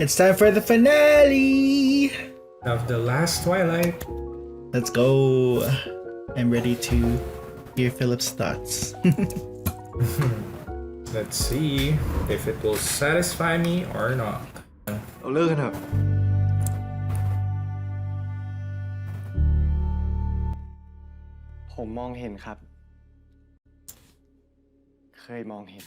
It's time for the finale of the last Twilight. Let's go. I'm ready to hear Philip's thoughts. Let's see if it will satisfy me or not. เอาเลิกกันเถอะผมมองเห็นครับ เคยมองเห็น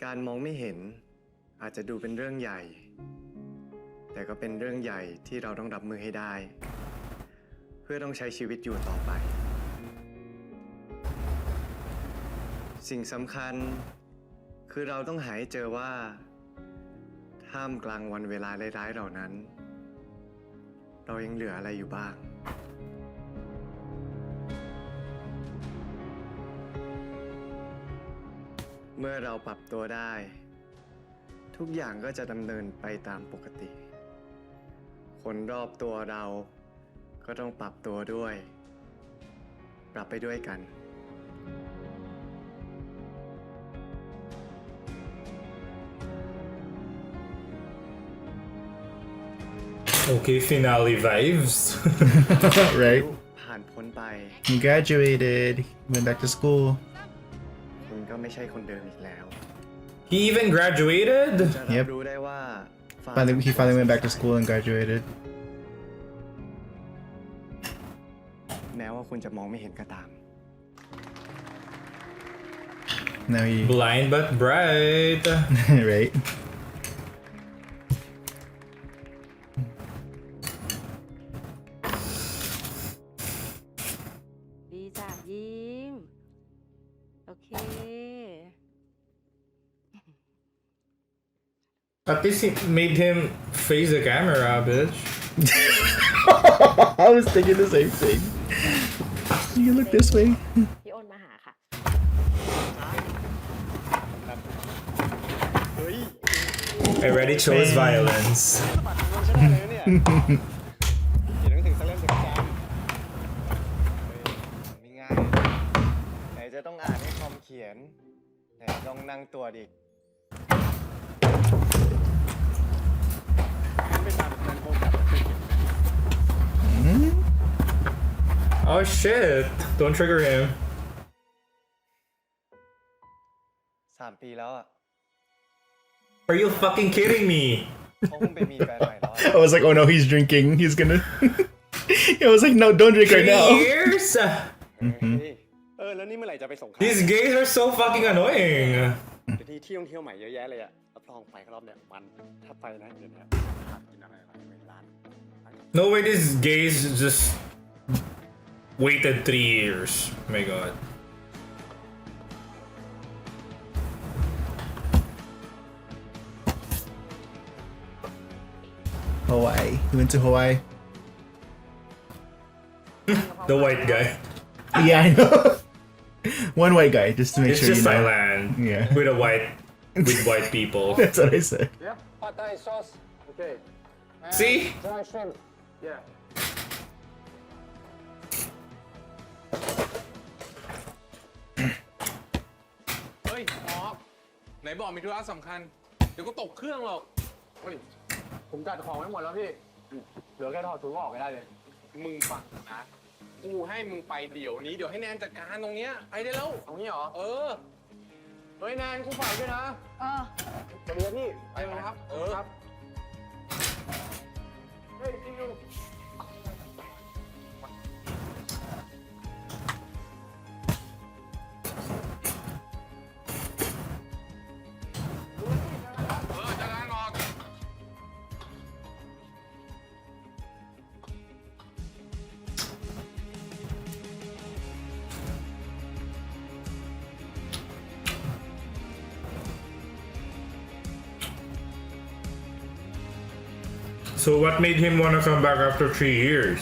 การมองไม่เห็นอาจจะดูเป็นเรื่องใหญ่ แต่ก็เป็นเรื่องใหญ่ที่เราต้องรับมือให้ได้ เพื่อต้องใช้ชีวิตอยู่ต่อไป สิ่งสำคัญคือเราต้องหาให้เจอว่าท่ามกลางวันเวลาร้ายๆเหล่านั้น เรายังเหลืออะไรอยู่บ้าง เมื่อเราปรับตัวได้ ทุกอย่างก็จะดำเนินไปตามปกติ คนรอบตัวเราก็ต้องปรับตัวด้วย ปรับไปด้วยกัน Okay, finale vibes. Right? ผ่านพ้นไป He graduated. Went back to school. คุณก็ไม่ใช่คนเดิมอีกแล้ว He even graduated? จะรับรู้ได้ว่า He finally went back to school and graduated. แม้ว่าคุณจะมองไม่เห็นก็ตาม Now he Blind but bright. right? ดีจ้ะยิ้มโอเค At least he made him face the camera, bitch. I was thinking the same thing. You can look this way. พี่อ้นมาหาค่ะ I already chose violence. เขียนหนังสือสักเล่มจากจำไม่ง่ายไหนจะต้องอ่านให้คอมเขียนไหนต้องนั่งตัวอีกไม่ตามนั้นโคตรแบบ Oh shit! Don't trigger him. 3 ปีแล้วอ่ะ Are you fucking kidding me? เขาคงไปมีแฟนใหม่แล้ว I was like, oh no, he's drinking. He's gonna. I was like, no, don't drink right 3 now. years? แล้วนี่เมื่อไหร่จะไปส่งเขา These gays are so fucking annoying. ที่เที่ยวใหม่เยอะแยะเลยอ่ะรับรองไปรอบเนี่ยมันถ้าไปนะเดี๋ยวนี้กินอะไรร้าน No way these gays just waited 3 years. Oh my god. Hawaii. He went to Hawaii. The white guy. Yeah, I know. One white guy, just to make It's sure just you know. Thailand. Yeah. With white people. That's what I said. Yeah, pad thai sauce. Okay. See? Dry shrimp. Yeah. เฮ้ยออกไหนบอกมีธุระสำคัญ เดี๋ยวก็ตกเครื่องหรอก เฮ้ย ผมจัดของไว้หมดแล้วพี่ เหลือแค่ถอดถุงออกก็ได้เลย มึงฟังนะ กูให้มึงไปเดี๋ยวนี้ เดี๋ยวให้แนนจัดการตรงเนี้ยไปได้แล้ว เอางี้เหรอ เออ เฮ้ยแนนกูฝากด้วยนะ สวัสดีครับพี่ ไปแล้วครับ เออ ครับ เฮ้ยจริงอยู่ จัดการออก So what made him want to come back after 3 years?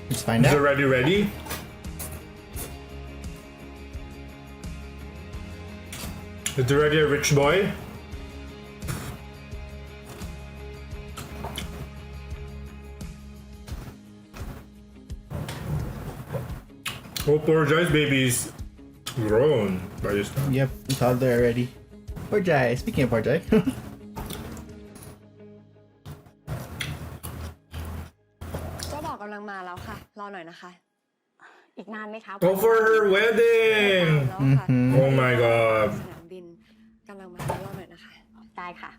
Let's find He's out. already ready? Is he already a rich boy? Oh, poor Joyce babies grown by this time. Yep, it's all there already. Porjai. Speaking of Porjai. เจ้าบ่าวกำลังมาแล้วค่ะ รอหน่อยนะคะ อีกนานไหมคะ Oh, for her wedding! แล้วค่ะ Oh my god. สนามบินกำลังมารอหน่อยนะคะ ได้ค่ะ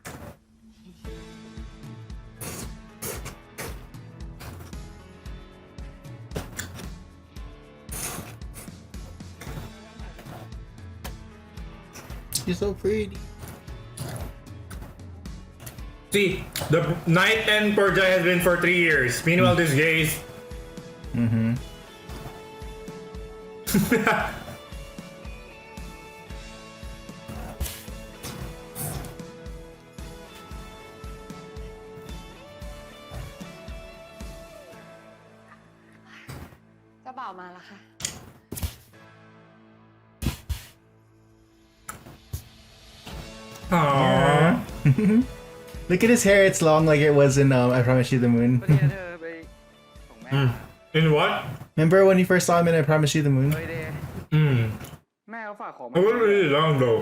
You're so pretty. See, the night and Porjai has been for 3 years. Meanwhile, this gays. Mm-hmm. เจ้าบ่าวมาแล้วค่ะ Aww. Look at his hair. It's long like it was in I Promise You the Moon. เดี๋ยวเธอไปส่งแม่ In what? Remember when you first saw him in I Promise You the Moon? เฮ้ยเดย์ Hmm. แม่เขาฝากของ It was really long though.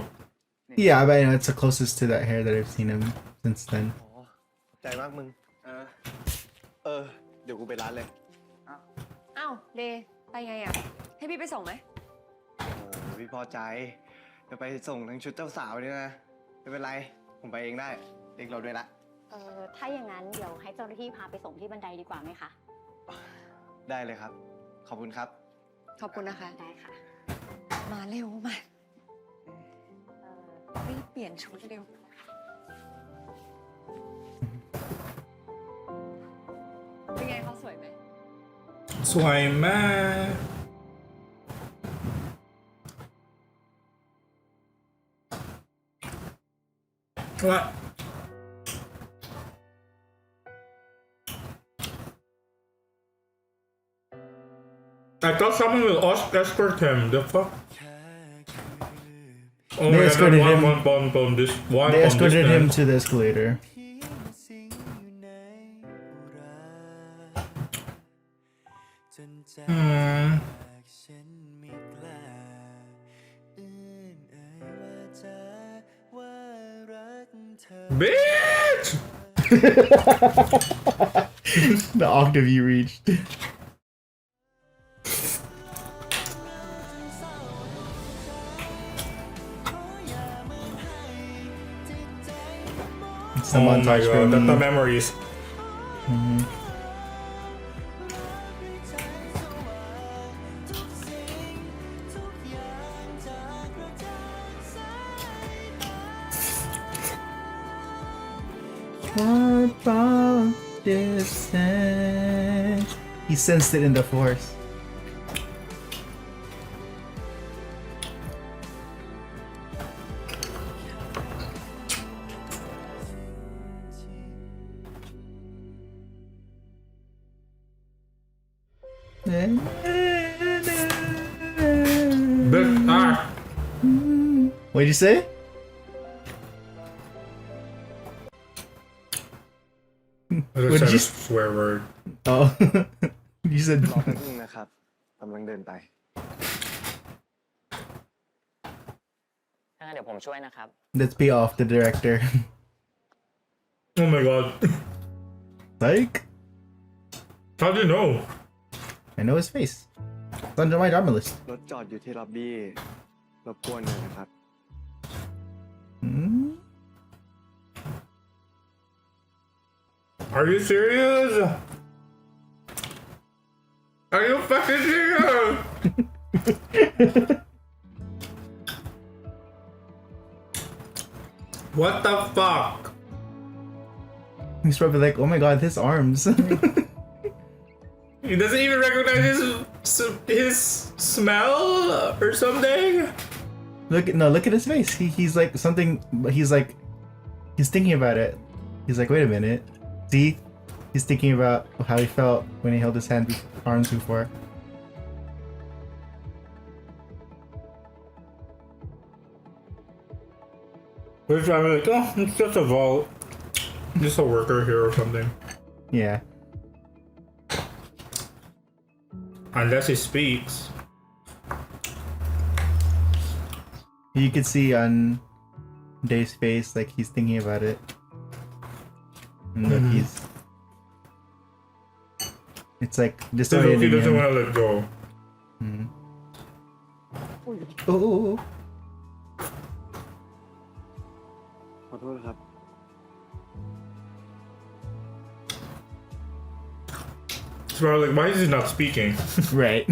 Yeah, but you know, it's the closest to that hair that I've seen him since then. ขอบใจมากมึง เดี๋ยวกูไปร้านเลย อ้าว เดย์ไปไงอ่ะ ให้พี่ไปส่งไหม โอ้พี่พอใจจะไปส่งทั้งชุดเจ้าสาวเนี่ยนะ ไม่เป็นไร ผมไปเองได้เรียกเราด้วยละ ถ้าอย่างนั้นเดี๋ยวให้เจ้าหน้าที่พาไปส่งที่บันไดดีกว่าไหมคะ ได้เลยครับ ขอบคุณครับ ขอบคุณนะคะ ได้ค่ะ มาเร็วมารีบเปลี่ยนชุดเร็ว เป็นไงเขาสวยไหม สวยมาก What? I thought someone will escort him. The fuck? Oh They my escorted God, him. One They on escorted him distance. to the escalator. Hmm. Bitch! The octave you reached. Some Oh my montage God, from the memories. He sensed it in the force. What'd you say? What did you swear word? Oh, you said. รอแป๊บนึงนะครับกำลังเดินไป ถ้างั้นเดี๋ยวผมช่วยนะครับ Let's be off the director. Oh my God. Like, How do you know? I know his face. It's under my drama list. รถจอดอยู่ที่ล็อบบี้ รบกวนหน่อยนะครับ Hmm? Are you serious? Are you fucking serious? What the fuck? He's probably like, oh my god, his arms. He doesn't even recognize his smell or something? Look at his face. He's like something, but he's thinking about it. He's like, wait a minute. See? He's thinking about how he felt when he held his arms before. Which I'm like, oh, it's just a vault. Just a worker here or something. Yeah. Unless he speaks. You could see on Dave's face like he's thinking about it. And look, it's like He disorienting doesn't him. want to let go. Oh. ขอโทษครับ He's probably like, why is he not speaking? Right.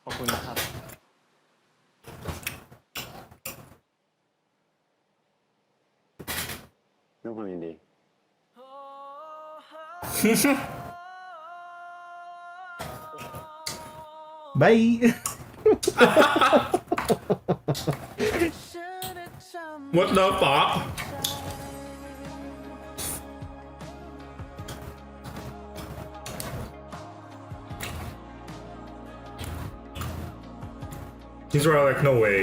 ขอบคุณนะครับด้วยความยินดี Bye. What the fuck? He's probably like, no way.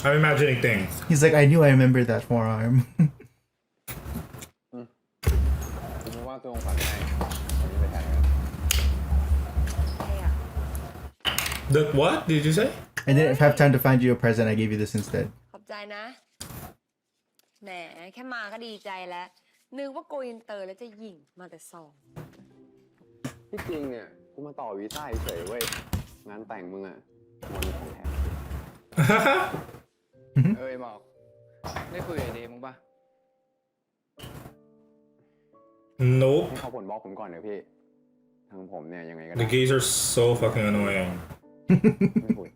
I'm imagining things. He's like, I knew I remembered that forearm. ผมว่าตัวของขวัญให้วันนี้ไปแทนกัน ใช่อ่ะ The what did you say? I didn't have time to find you a present. I gave you this instead. ขอบใจนะ แหม แค่มาก็ดีใจแล้ว นึกว่าโกอินเตอร์แล้วจะหยิ่งมาแต่ซอง ที่จริงเนี่ยกูมาต่อวีซ่าเฉยๆเว้ยงานแต่งมึงอ่ะวันของแถมเอ้ยหมอกได้คุยกับเดมึงปะ Nope. ให้เขาผลบล็อกผมก่อนเดี๋ยวพี่ทางผมเนี่ยยังไงก็ The ได้ gays are so fucking annoying. ไม่คุย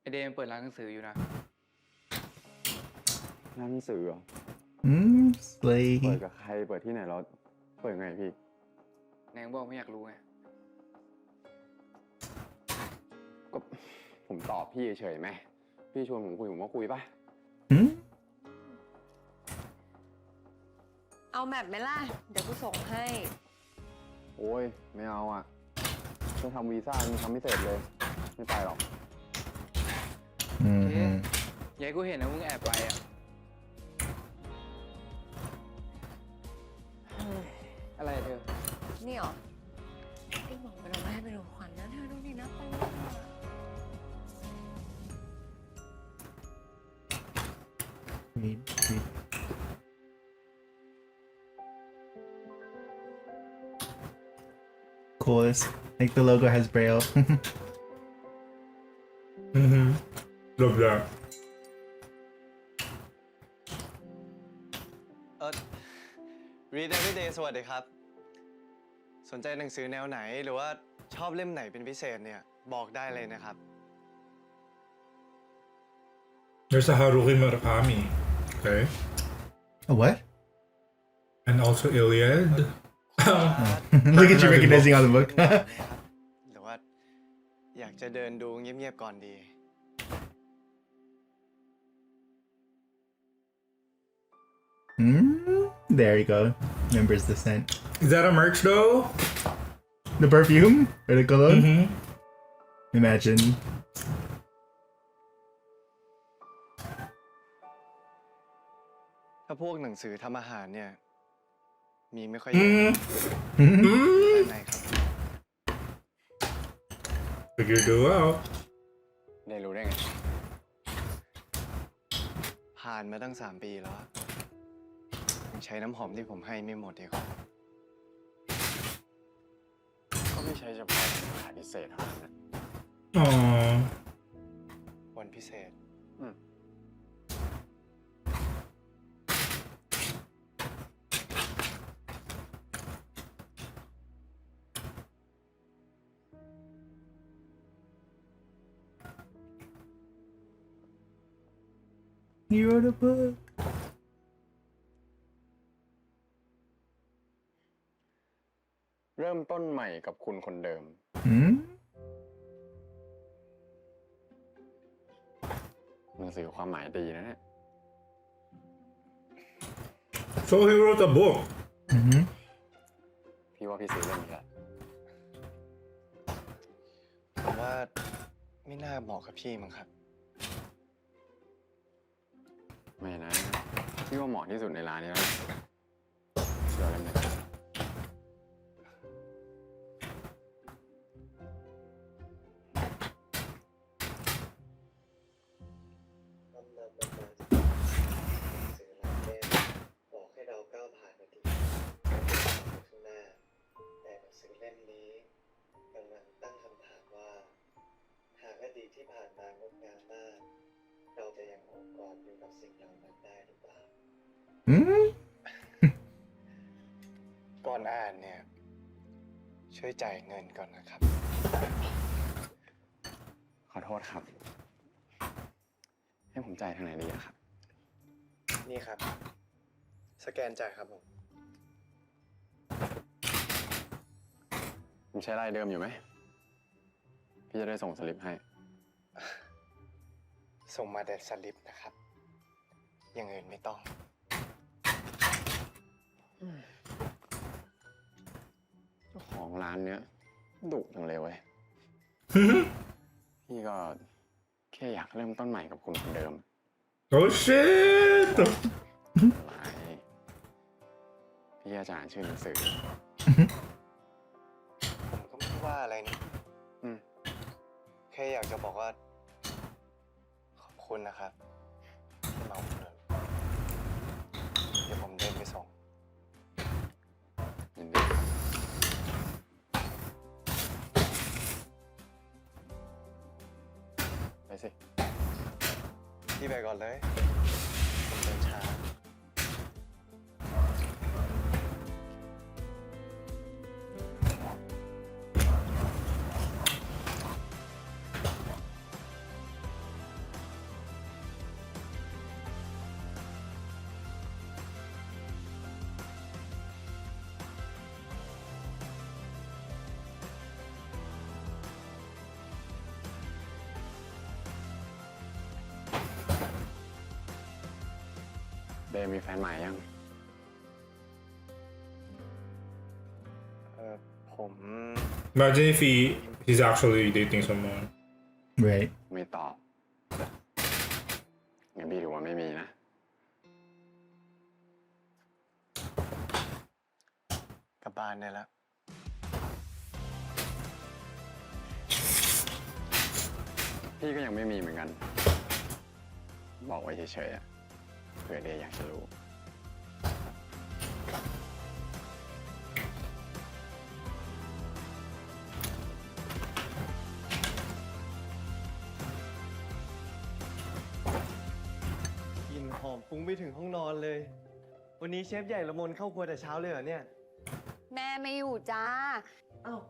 ไอเดมเปิดร้านหนังสืออยู่นะ ร้านหนังสือเหรอ Slay. เปิดกับใครเปิดที่ไหนแล้วเปิดไงพี่ แนงบอกไม่อยากรู้ไง ก็ผมตอบพี่เฉยๆไหมพี่ชวนผมคุยผมก็คุยปะ เอาแมปไหมล่ะ เดี๋ยวกูส่งให้ โอ้ยไม่เอาอ่ะจะทำวีซ่ามันทำไม่เสร็จเลยไม่ไปหรอก ยายกูเห็นนะมึงแอบไปอ่ะ อะไรเธอ นี่หรอไอ้หมอไปเราไม่ให้ไปดูขวัญนะเธอดูดินะไปเลย Read. Cool. Like the logo has braille. Love that. Read Everyday สวัสดีครับ สนใจหนังสือแนวไหนหรือว่าชอบเล่มไหนเป็นพิเศษเนี่ยบอกได้เลยนะครับ There's a Haruki Murakami. Okay. A what? And also Iliad. Look at you recognizing all the book. หรือว่าอยากจะเดินดูเงียบๆก่อนดี There you go. Remembers the scent. Is that a merch though? The perfume? Or the cologne? Imagine. ถ้าพวกหนังสือทำอาหารเนี่ยมีไม่ค่อยเยอะไหนครับ Figure it out. ได้รู้ได้ไง ผ่านมาตั้ง3 ปีแล้วอะยังใช้น้ำหอมที่ผมให้ไม่หมดเลยครับ ก็ไม่ใช่เฉพาะขายพิเศษเท่านั้นนะ Aww. วันพิเศษ He wrote a book. เริ่มต้นใหม่กับคุณคนเดิม หนังสือความหมายดีนะเนี่ย So he wrote a book. ว่าพี่ซื้อเล่มนี้แหละ ผมว่าไม่น่าเหมาะกับพี่มั้งครับ ไม่นะพี่ว่าเหมาะที่สุดในร้านนี้แล้วเชื่อเล่มนี้ บอกให้เราก้าวผ่านอดีตข้างหน้าแต่หนังสือเล่มนี้กำลังตั้งคำถามว่าหากอดีตที่ผ่านมางดงามมากเราจะยังองค์กรอยู่กับสิ่งเหล่านั้นได้หรือเปล่า Hmm? ก่อนอ่านเนี่ยช่วยจ่ายเงินก่อนนะครับ ขอโทษครับ ให้ผมจ่ายทางไหนดีอะครับ นี่ครับ สแกนจ่ายครับผม ผมใช้รายเดิมอยู่ไหม พี่จะได้ส่งสลิปให้ ส่งมาแต่สลิปนะครับ อย่างอื่นไม่ต้อง เจ้าของร้านเนี้ยดุจังเลยเว้ย พี่ก็แค่อยากเริ่มต้นใหม่กับคุณคนเดิม Oh shit! อะไรพี่อาจารย์ชื่อหนังสือ ผมก็ไม่ว่าอะไรนี่ อืม แค่อยากจะบอกว่า ขอบคุณนะครับที่มาอุดหนุนเดี๋ยวผมเดินไปส่ง ยินดีครับ ไปสิ พี่ไปก่อนเลย ผมเดินช้า เดย์มีแฟนใหม่ยัง ผม Imagine if he's actually dating someone. Right. ไม่ตอบ งั้นพี่ถือว่าไม่มีนะ กลับบ้านได้แล้ว พี่ก็ยังไม่มีเหมือนกัน บอกไว้เฉยๆอะเผื่อเดย์อยากจะรู้ กลิ่นหอมฟุ้งไปถึงห้องนอนเลย วันนี้เชฟใหญ่ละมนเข้าครัวแต่เช้าเลยเหรอเนี่ย แม่ไม่อยู่จ้า อ้าว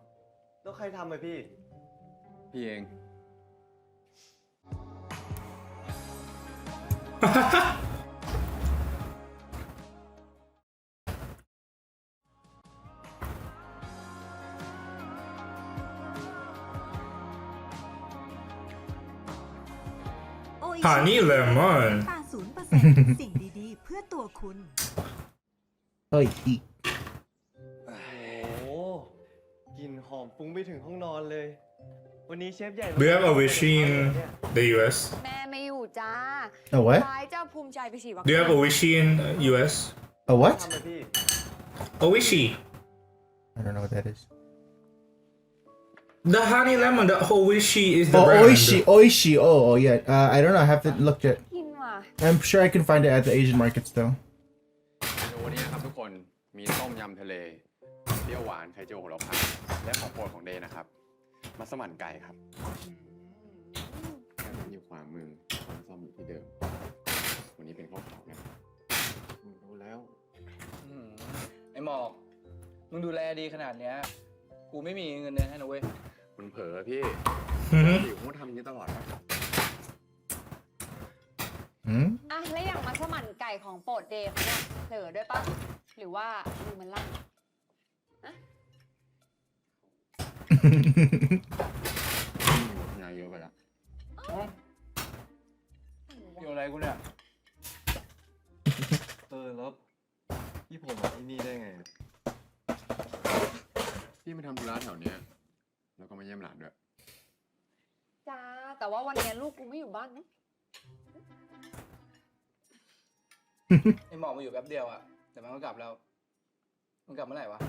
แล้วใครทำอะพี่ พี่เอง Honey lemon. 80% สิ่งดีๆ เพื่อตัวคุณ Oh, he. โอ้โหกลิ่นหอมฟุ้งไปถึงห้องนอนเลย วันนี้เชฟใหญ่ Do you have a Wishi in the US? แม่ไม่อยู่จ้า A what? ท้ายเจ้าภูมิใจไปฉีดวัค Do you have a Wishi in US? A what? ทำอะพี่ A Wishi. I don't know what that is. The honey lemon, the Oishi is the Oh, brand. Oishi, Oishi. Oh, yeah. I don't know. I have to look at. กินว่ะ I'm sure I can find it at the Asian markets though. เมนูวันนี้นะครับทุกคน มีต้มยำทะเล เปรี้ยวหวานไข่เจียวโหระพาและของโปรดของเดย์นะครับ มัสมั่นไก่ครับแค่นั้นอยู่ขวามือช้อนซ่อมอยู่ที่เดิม วันนี้เป็นข้าวเผานะ รู้แล้ว ไอ้หมอก มึงดูแลดีขนาดเนี้ย กูไม่มีเงินเดือนให้นะเว้ย คุณเผลอพี่ Mhm. อยู่ผมก็ทำอย่างนี้ตลอดนะ Hmm? อ่ะ แล้วอย่างมัสมั่นไก่ของโปรดเดย์เขาเนี่ยเผลอด้วยปะหรือว่ามือมันลั่น งานเยอะไปละ เกี่ยวอะไรกูเนี่ย แล้วพี่ผมมาที่นี่ได้ไง พี่มาทำธุระแถวเนี้ยแล้วก็มาเยี่ยมหลานด้วย จ้า แต่ว่าวันนี้ลูกกูไม่อยู่บ้านนะ ไอ้หมอกมาอยู่แป๊บเดียวอะแต่มันก็กลับแล้ว มันกลับเมื่อไหร่วะ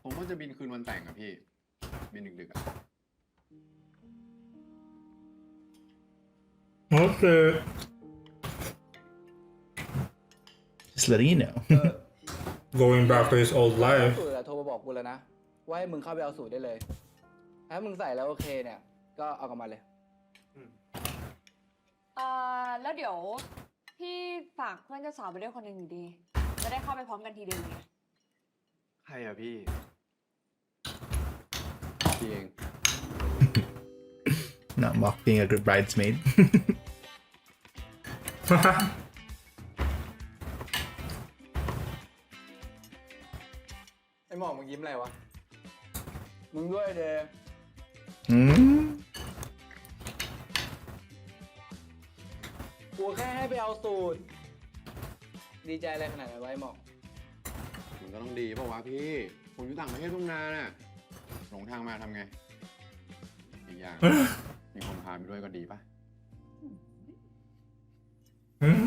ผมว่าจะบินคืนวันแต่งอะพี่ บินดึกๆอะ Okay. Just letting you know. Going back to his old life. สูตรอะโทรมาบอกกูแล้วนะ ว่าให้มึงเข้าไปเอาสูตรได้เลย ถ้ามึงใส่แล้วโอเคเนี่ย ก็เอากลับมาเลย แล้วเดี๋ยวพี่ฝากเพื่อนเจ้าสาวไปด้วยคนหนึ่งอยู่ดี จะได้เข้าไปพร้อมกันทีเดียวเลย ใครอะพี่ พี่เอง Not mock being a good bridesmaid. ไอ้หมอกมึงยิ้มอะไรวะ มึงด้วยเด Hmm? กูแค่ให้ไปเอาสูตร ดีใจอะไรขนาดนั้นวะไอ้หมอก มันก็ต้องดีป่าวะพี่ ผมอยู่ต่างประเทศตั้งนานน่ะหลงทางมาทำไง อีกอย่าง มีคนพาไปด้วยก็ดีป่ะ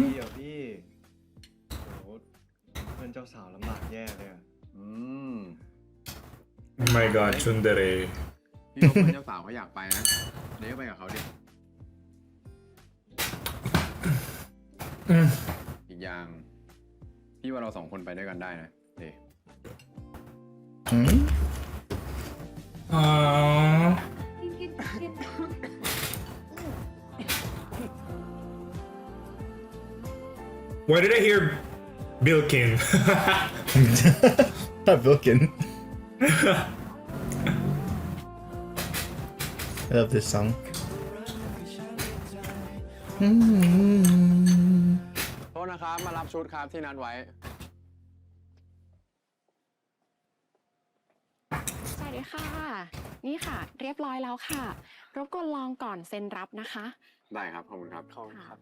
พี่อะพี่โหเพื่อนเจ้าสาวลำบากแย่เลยอะ Oh my god, Tsundere. พี่ว่าเพื่อนเจ้าสาวเขาอยากไปนะ เดี๋ยวไปกับเขาดิ อีกอย่าง พี่ว่าเราสองคนไปด้วยกันได้นะเด Hmm? Aww. Why did I hear Bilkin? Not Vilkin. I love this song. Hmm. โทษนะครับ มารับชุดครับที่นัดไว้ สวัสดีค่ะ นี่ค่ะ เรียบร้อยแล้วค่ะ รบกวนลองก่อนเซ็นรับนะคะ ได้ครับ ขอบคุณครับ ขอบคุณครับ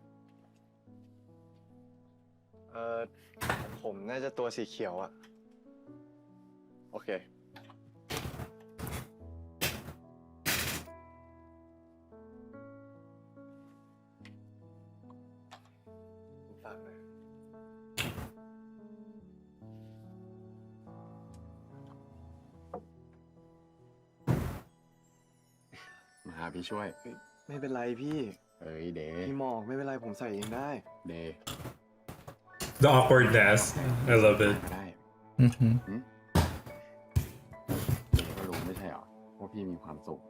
ผมน่าจะตัวสีเขียวอะ โอเค ฝากหน่อย มาหาพี่ช่วย ไม่เป็นไรพี่ เอ้ยเด พี่หมอกไม่เป็นไรผมใส่เองได้ เด The awkwardness. I love it. ได้ Mm-hmm. เดก็รู้ไม่ใช่หรอว่าพี่มีความสุข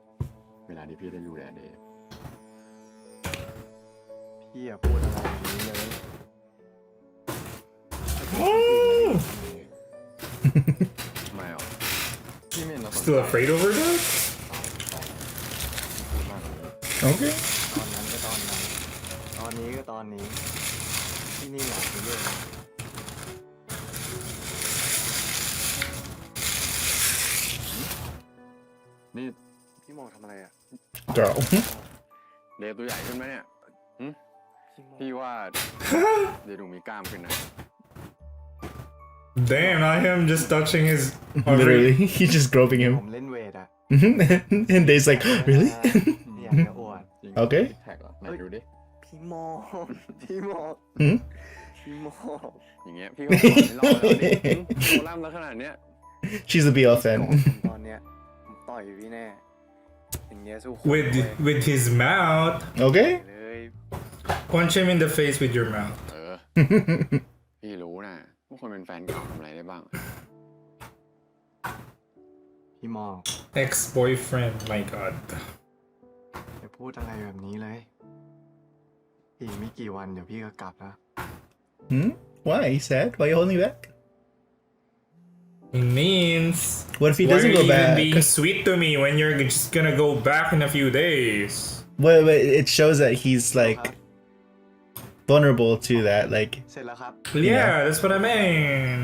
เวลาที่พี่ได้ดูแลเด พี่อย่าพูดอะไรอย่างนี้เลย ทำไมหรอพี่ไม่เห็นเราสนใจ Still afraid over that? พูดมากเลย Okay. ตอนนั้นก็ตอนนั้น ตอนนี้ก็ตอนนี้ ที่นี่อยากไปเรื่อย นี่ พี่หมอกทำอะไรอะ Girl. เดตัวใหญ่ขึ้นไหมเนี่ยหึ พี่หมอก พี่ว่าเดดูมีกล้ามขึ้นนะ Damn, not him just touching his. Literally, he's just groping ผ him. มเล่นเวทอะ And Dave's like, really? อยากจะอวด จริง โอเค แท็กเหรอไหนดูดิ พี่หมอก พี่หมอก Hmm? พี่หมอก อย่างเงี้ยพี่ก็ขอไม่รอดแล้วดิโคล่ำแล้วขนาดเนี้ย She's a BL ก่อน fan. ตอนเนี้ยผมต่อยพี่แน่ อย่างเงี้ยสู้คน With his mouth. Okay. เลย Punch him in the face with your mouth. เออ พี่รู้นะว่าคนเป็นแฟนเก่าทำอะไรได้บ้าง พี่หมอก Ex-boyfriend, my god. อย่าพูดอะไรแบบนี้เลย อีกไม่กี่วันเดี๋ยวพี่ก็กลับแล้ว Hmm? Why? You sad? Why you holding me back? It means. What if he Why are doesn't you go even back? being sweet to me when you're just gonna go back in a few days? Well, it shows that he's like vulnerable to that. Like, เสร็จแล้วครับ Yeah, that's what I mean.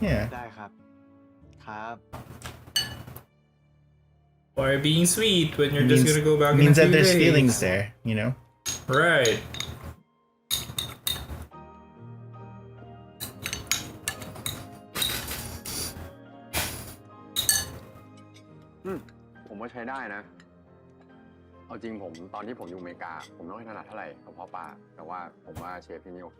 yeah. ได้ครับ ครับ Why are you being sweet when you're Means- just gonna go back in a Means few that there's days? feelings there, you know? Right. ผมว่าใช้ได้นะ เอาจริงผมตอนที่ผมอยู่อเมริกา ผมไม่ค่อยถนัดเท่าไหร่กับเพาะปลาแต่ว่าผมว่าเชฟที่นี่โอเค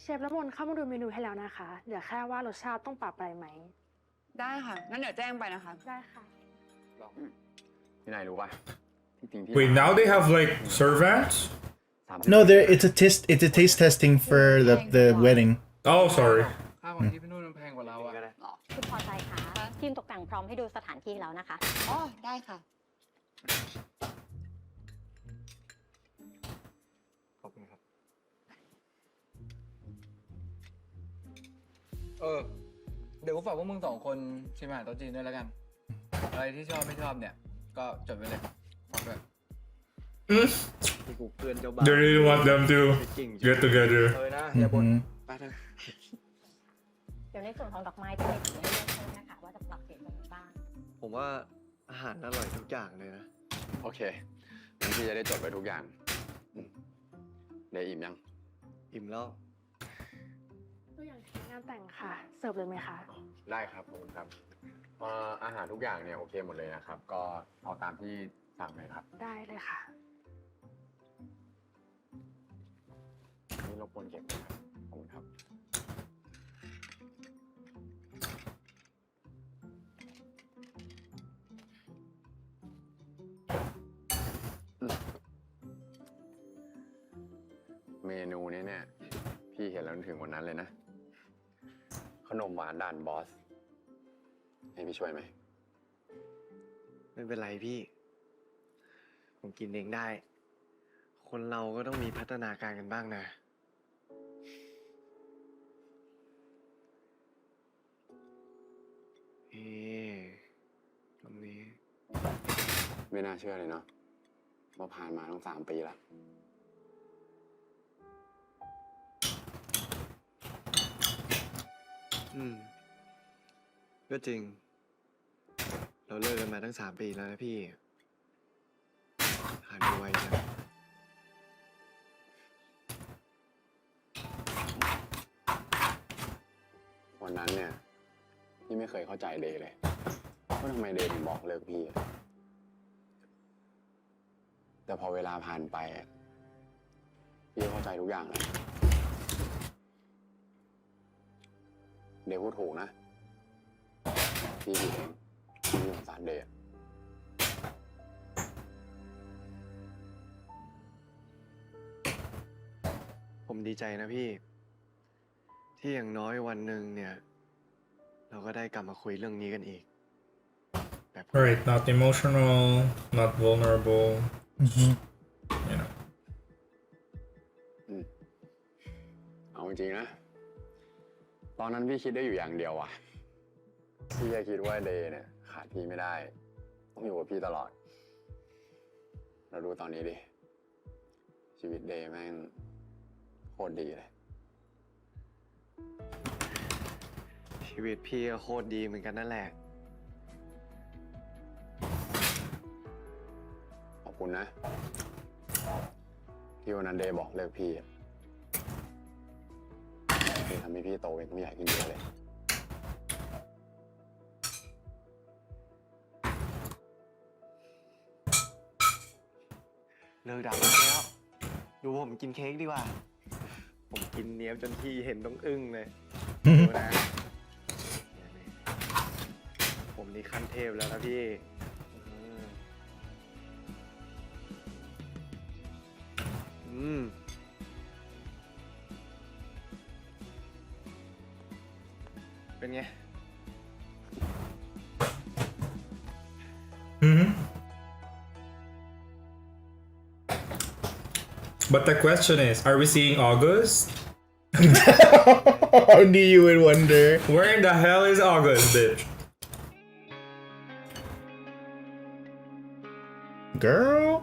เชฟละมนเข้ามาดูเมนูให้แล้วนะคะเหลือแค่ว่ารสชาติต้องปรับอะไรไหม ได้ค่ะ งั้นเดี๋ยวแจ้งไปนะคะ ได้ค่ะ ที่ไหนรู้ป่ะที่จริงที่ Wait, now they have like servants? No, there. It's a taste testing for the wedding. Oh, sorry. ข้าวของที่พี่นุ่นมันแพงกว่าเราอะ คุณพอใจคะทีมตกแต่งพร้อมให้ดูสถานที่แล้วนะคะ อ๋อ ได้ค่ะ ขอบคุณครับ เดี๋ยวกูฝากพวกมึง2 คนชิมอาหารโต๊ะจีนด้วยแล้วกัน อะไรที่ชอบไม่ชอบเนี่ย ก็จดไว้เลยฝากด้วย ที่กูเพื่อนเจ้าบ่าว They really want them to จริง get together. เลยนะอย่าบ่น Mhm. ไปเถอะ เดี๋ยวในส่วนของดอกไม้จะมีสีให้เลือกใช่ไหมคะว่าจะปรับเปลี่ยนอะไรบ้าง ผมว่าอาหารอร่อยทุกอย่างเลยนะ โอเคงั้นพี่จะได้จดไว้ทุกอย่างเดย์อิ่มยัง อิ่มแล้ว ตัวอย่างงานแต่งค่ะ เสิร์ฟเลยไหมคะ ได้ครับขอบคุณครับอาหารทุกอย่างเนี่ยโอเคหมดเลยนะครับ ก็เอาตามที่สั่งเลยครับ ได้เลยค่ะ นี่รบกวนเก็บด้วยครับขอบคุณครับเมนูนี้เนี่ยพี่เห็นแล้วนึกถึงวันนั้นเลยนะ ขนมหวานด่านบอส ให้พี่ช่วยไหม ไม่เป็นไรพี่ ผมกินเองได้ คนเราก็ต้องมีพัฒนาการกันบ้างนะ ตรงนี้ ไม่น่าเชื่อเลยเนาะว่าผ่านมาตั้ง3 ปีแล้ว ก็จริง เราเลิกกันมาตั้ง3 ปีแล้วนะพี่ ผ่านไปไวจัง วันนั้นเนี่ยพี่ไม่เคยเข้าใจเดย์เลยว่าทำไมเดย์ถึงบอกเลิกพี่อะแต่พอเวลาผ่านไปอะพี่เข้าใจทุกอย่างเลยเดย์พูดถูกนะพี่ผิดเองที่สงสารเดย์อะ ผมดีใจนะพี่ ที่อย่างน้อยวันหนึ่งเนี่ย เราก็ได้กลับมาคุยเรื่องนี้กันอีก แบบ Alright, not emotional, not vulnerable. Mhm. You know. เอาจริงๆนะ ตอนนั้นพี่คิดได้อยู่อย่างเดียวอะพี่แค่คิดว่าเดย์เนี่ยขาดพี่ไม่ได้ ต้องอยู่กับพี่ตลอด เราดูตอนนี้ดิ ชีวิตเดย์แม่งโคตรดีเลย ชีวิตพี่ก็โคตรดีเหมือนกันนั่นแหละ ขอบคุณนะ ที่วันนั้นเดย์บอกเลิกพี่อะพี่ทำให้พี่โตเป็นผู้ใหญ่ขึ้นเยอะเลย เลิกด่าผมแล้ว ดูผมกินเค้กดีกว่า ผมกินเนี้ยบจนพี่เห็นต้องอึ้งเลยดูนะผมนี่ขั้นเทพแล้วนะพี่เป็นไง Mm-hmm. But the question is, are we seeing August? Only you would wonder. Where in the hell is August, bitch? Girl.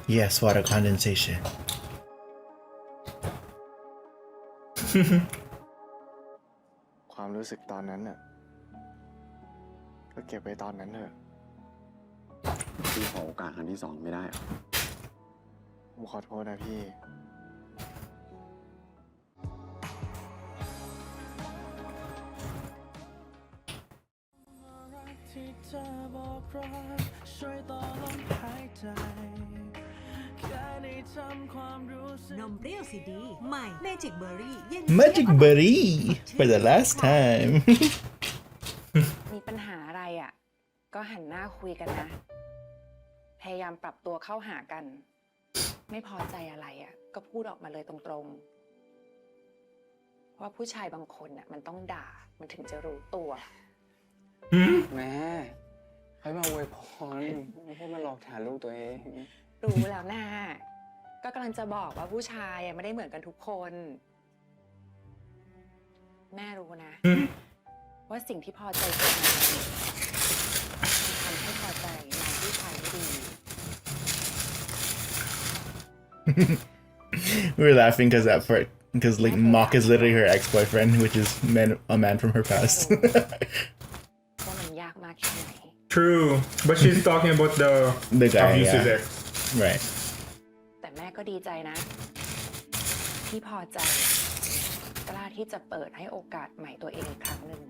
Yes, water condensation. ความรู้สึกตอนนั้นน่ะก็เก็บไว้ตอนนั้นเถอะ พี่ขอโอกาสครั้งที่ 2ไม่ได้เหรอ ผมขอโทษนะพี่ นมเปรี้ยวซีดีใหม่ Magic Berry เย็น Magic Berry for the last time. มีปัญหาอะไรอ่ะ ก็หันหน้าคุยกันนะ พยายามปรับตัวเข้าหากัน ไม่พอใจอะไรอ่ะ ก็พูดออกมาเลยตรงๆ ว่าผู้ชายบางคนอ่ะมันต้องด่า มันถึงจะรู้ตัว แม่ให้มาอวยพรไม่ให้มาหลอกถ่ายรูปตัวเอง รู้แล้วนะก็กำลังจะบอกว่าผู้ชายไม่ได้เหมือนกันทุกคน แม่รู้นะ ว่าสิ่งที่พอใจตัวเองมันทำให้พอใจนายผู้ชายไม่ดี We were laughing because like Mock is literally her ex-boyfriend, which is a man from her past. ว่ามันยากมากแค่ไหน True, but she's talking about The guy, abusive yeah. ex. Right. แต่แม่ก็ดีใจนะ ที่พอใจกล้าที่จะเปิดให้โอกาสใหม่ตัวเองอีกครั้งหนึ่ง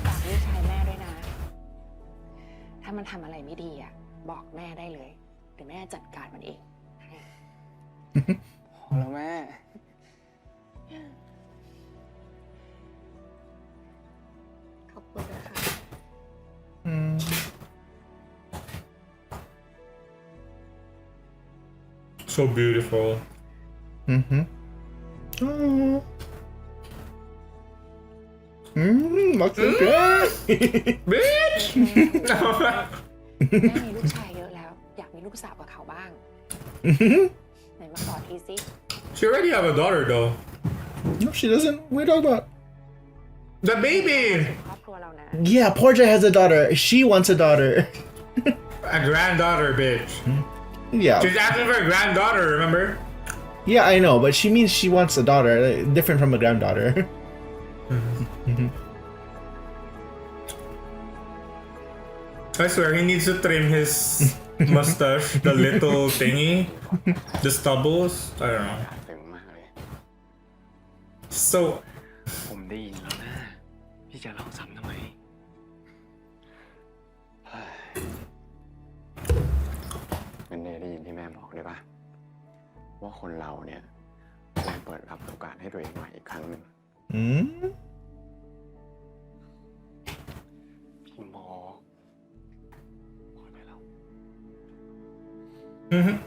ฝากลูกชายแม่ด้วยนะ ถ้ามันทำอะไรไม่ดีอ่ะ บอกแม่ได้เลย เดี๋ยวแม่จัดการมันเอง พอแล้วแม่ ขอบคุณนะคะ So beautiful. Mm-hmm. Oh. Mock's okay. Bitch! แม่มีลูกชายเยอะแล้ว อยากมีลูกสาวกับเขาบ้าง ไหนมากอดทีสิ She already have a daughter though. No, she doesn't. What are you talking about? The baby! ครอบครัวเรานะ Yeah, Portia has a daughter. She wants a daughter. A granddaughter, bitch. Yeah. She's asking for a granddaughter, remember? Yeah, I know, but she means she wants a daughter, different from a granddaughter. I swear he needs to trim his mustache, the little thingy, the stubbles. I don't know. เต็มมากเลย So ผมได้ยินแล้วนะพี่จะลองซ้ำทำไม เป็นเนได้ยินที่แม่บอกเลยปะว่าคนเราเนี่ยควรเปิดรับโอกาสให้ตัวเองใหม่อีกครั้งหนึ่ง Hmm? พี่หมอขอไปแล้ว Hmm?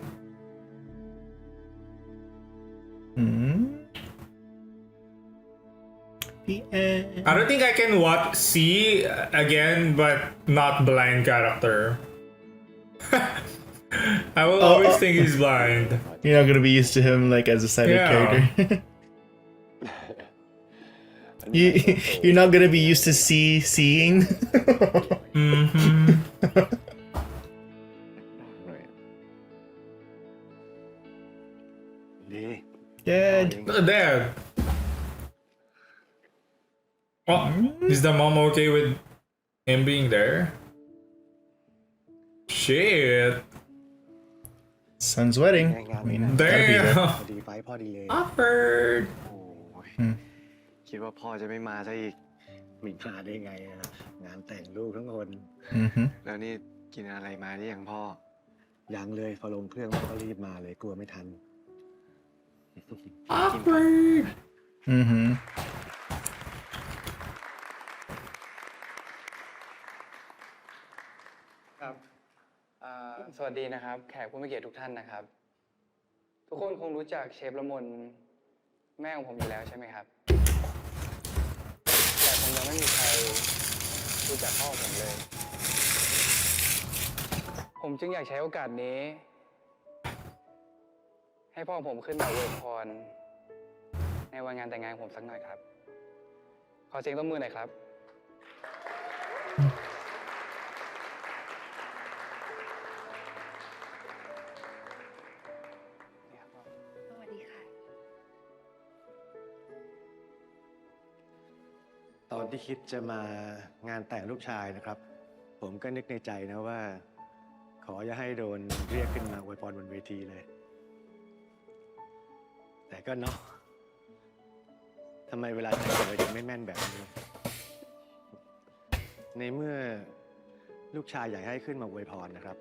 I don't think I can see again, but not blind character. I will always think he's blind. You're not gonna be used to him like as a sighted Yeah. character. You're not gonna be used to seeing. Mm-hmm. ดี Good. There. Oh, is the mom okay with him being there? Shit. Son's wedding. I mean, gotta be there. พอดีไฟพอดีเลย Awkward. โอ้ยคิดว่าพ่อจะไม่มาซะอีกมีพลาดได้ไงอะงานแต่งลูกทั้งคน Mm-hmm. แล้วนี่กินอะไรมาหรือยังพ่อ ยังเลยพอลงเครื่องก็รีบมาเลยกลัวไม่ทัน Awkward. Mm-hmm. ครับสวัสดีนะครับ แขกผู้มีเกียรติทุกท่านนะครับ ทุกคนคงรู้จักเชฟละมนแม่ของผมอยู่แล้วใช่ไหมครับ แต่คงยังไม่มีใครรู้จักพ่อผมเลย ผมจึงอยากใช้โอกาสนี้ ให้ ให้พ่อผมขึ้นมาอวยพรในวันงานแต่งงานของผมสักหน่อยครับ ขอเสียงตบมือหน่อยครับ สวัสดีค่ะ ตอนที่คิดจะมางานแต่งลูกชายนะครับ ผมก็นึกในใจนะว่า ขออย่าให้โดนเรียกขึ้นมาอวยพรบนเวทีเลย แต่ก็เนาะทำไมเวลาแต่งเราถึงไม่แม่นแบบนี้ ในเมื่อลูกชายอยากให้ขึ้นมาอวยพรนะครับ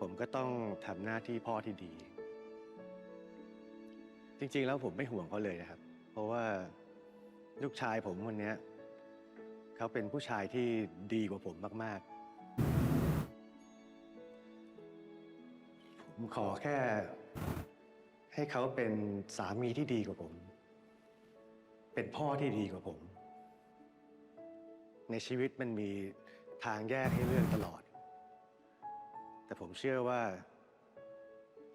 ผมก็ต้องทำหน้าที่พ่อที่ดี จริงๆแล้วผมไม่ห่วงเขาเลยนะครับ เพราะว่าลูกชายผมคนนี้เขาเป็นผู้ชายที่ดีกว่าผมมากๆผมขอแค่ให้เขาเป็นสามีที่ดีกว่าผม เป็นพ่อที่ดีกว่าผม ในชีวิตมันมีทางแยกให้เลือกตลอด แต่ผมเชื่อว่า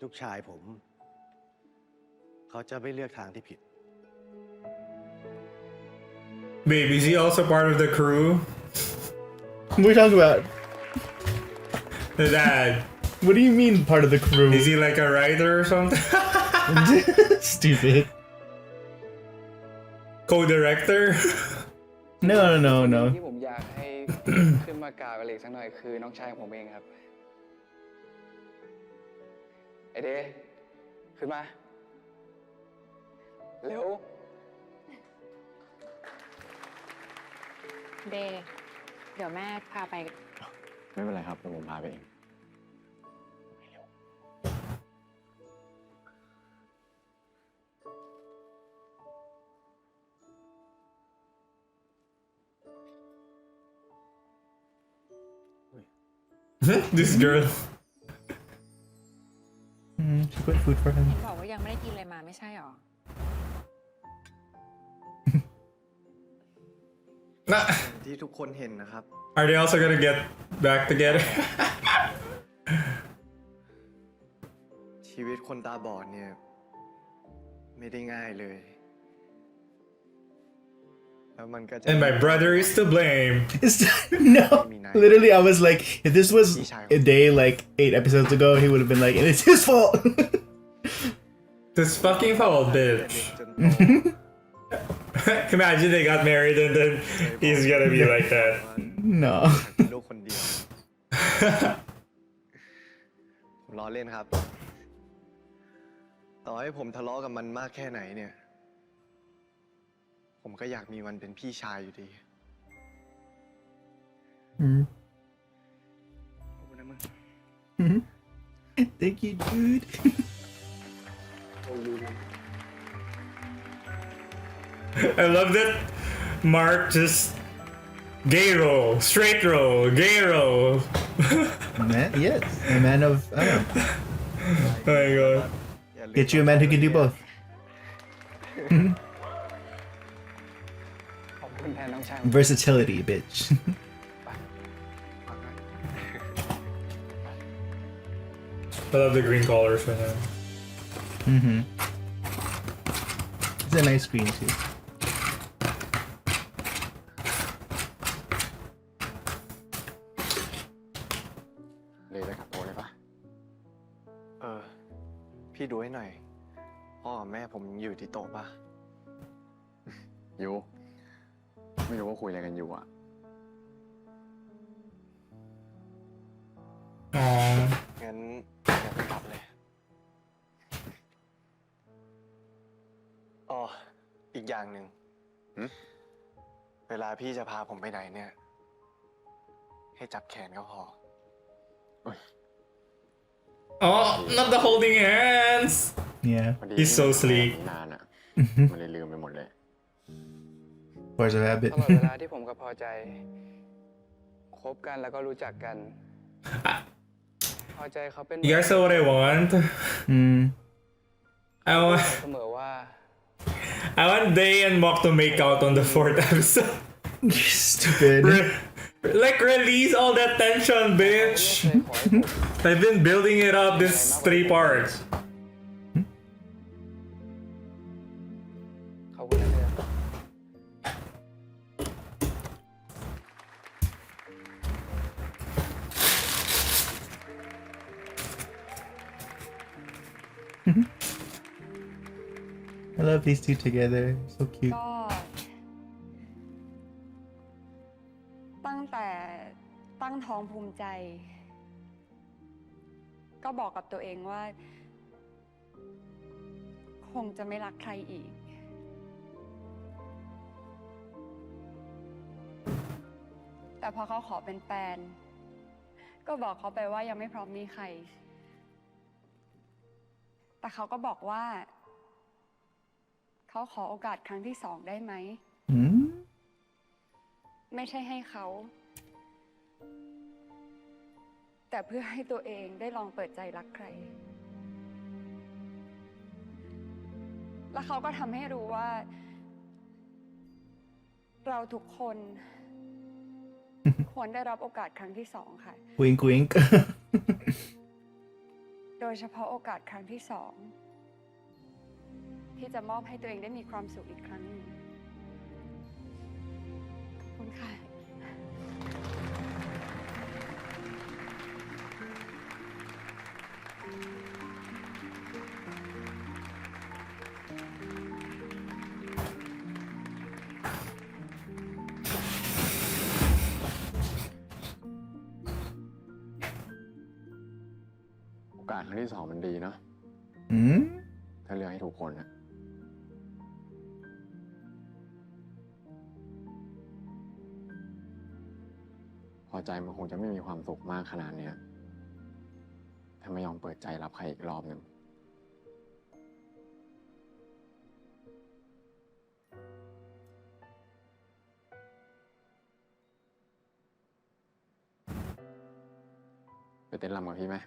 ลูกชายผมเขาจะไม่เลือกทางที่ผิด Babe, is he also part of the crew? What are you talking about? The dad. What do you mean part of the crew? Is he like a writer or something? Stupid. Co-director? No. ที่ผมอยากให้ ขึ้นมากราบอะไรสักหน่อยคือน้องชายของผมเองครับ ไอเดขึ้นมา เร็ว เดย์เดี๋ยวแม่พาไป ไม่เป็นไรครับเดี๋ยวผมพาไปเอง This girl. She put food for him. เห็นบอกว่ายังไม่ได้กินอะไรมาไม่ใช่หรอ Nah. ที่ทุกคนเห็นนะครับ Are they also gonna get back together? ชีวิตคนตาบอดเนี่ยไม่ได้ง่ายเลย แล้วมันก็จะ And my brother is to blame. No, literally, I was like, if this was a day like 8 episodes ago, he would have been like, it's his fault. This fucking foul bitch. Imagine they got married and then he's gonna be like that. No. ลูกคนเดียว ผมล้อเล่นครับ ต่อให้ผมทะเลาะกับมันมากแค่ไหนเนี่ย ผมก็อยากมีวันเป็นพี่ชายอยู่ดี ขอบคุณนะมึง Thank you, dude. I love that Mark just gay roll, straight roll, gay roll. Man, yes, a man of, I don't know. Oh my god. Get you a man who can do both. ขอบคุณแทนน้องชาย Versatility, bitch. I love the green colors for him. It's a nice green too. เลยได้ขับโทรเลยปะ พี่ดูให้หน่อย พ่อกับแม่ผมยังอยู่ที่โต๊ะป่ะ ยูไม่รู้ว่าคุยอะไรกันอยู่อ่ะ Aww. งั้นอย่าไปกลับเลย อ๋อ อีกอย่างหนึ่ง เวลาพี่จะพาผมไปไหนเนี่ย ให้จับแขนก็พอ Oh, not the holding hands. Yeah. He's so sleek. นานอ่ะ มันเลยลืมไปหมดเลย Force of habit. ตลอดเวลาที่ผมกับพอใจคบกันแล้วก็รู้จักกัน พอใจเขาเป็น You guys know what I want? I เสมอว่า want Day and Mock to make out on the 4th episode. Stupid. Like release all that tension, bitch. I've been building it up this 3 parts. I love these two together. So cute. ก็ ตั้งแต่ตั้งท้องภูมิใจ ก็บอกกับตัวเองว่า คงจะไม่รักใครอีก แต่พอเขาขอเป็นแฟน ก็บอกเขาไปว่ายังไม่พร้อมมีใคร แต่เขาก็บอกว่า เขาขอโอกาสครั้งที่2ได้ไหม Hmm? ไม่ใช่ให้เขา แต่เพื่อให้ตัวเองได้ลองเปิดใจรักใคร แล้วเขาก็ทำให้รู้ว่า เราทุกคน ควรได้รับโอกาสครั้งที่2ค่ะ Wink, wink. โดยเฉพาะโอกาสครั้งที่2ที่จะมอบให้ตัวเองได้มีความสุขอีกครั้งหนึ่งขอบคุณค่ะ โอกาสครั้งที่2มันดีเนาะ Hmm? ถ้าเลือกให้ถูกคนนะพอใจมันคงจะไม่มีความสุขมากขนาดเนี้ยถ้าไม่ยอมเปิดใจรับใครอีกรอบหนึ่งไปเต้นรำกับพี่ไหม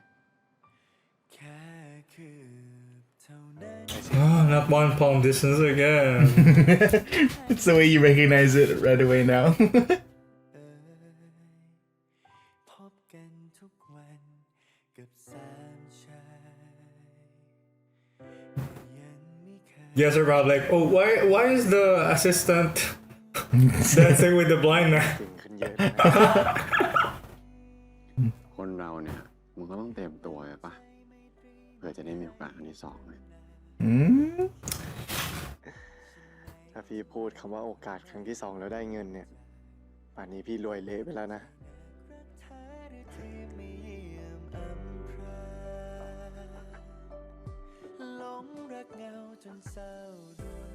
Oh, not 1 palm distance again. It's the way you recognize it right away now. พบกันทุกวันกับสามชายยังไม่เคย You guys are about like, oh, why is the assistant dancing with the blind man? เก่งขึ้นเยอะนะ คนเราเนี่ยมันก็ต้องเตรียมตัวไปปะเพื่อจะได้มีโอกาสครั้งที่2เลย Hmm? ถ้าพี่พูดคำว่าโอกาสครั้งที่2แล้วได้เงินเนี่ย ป่านนี้พี่รวยเละไปแล้วนะ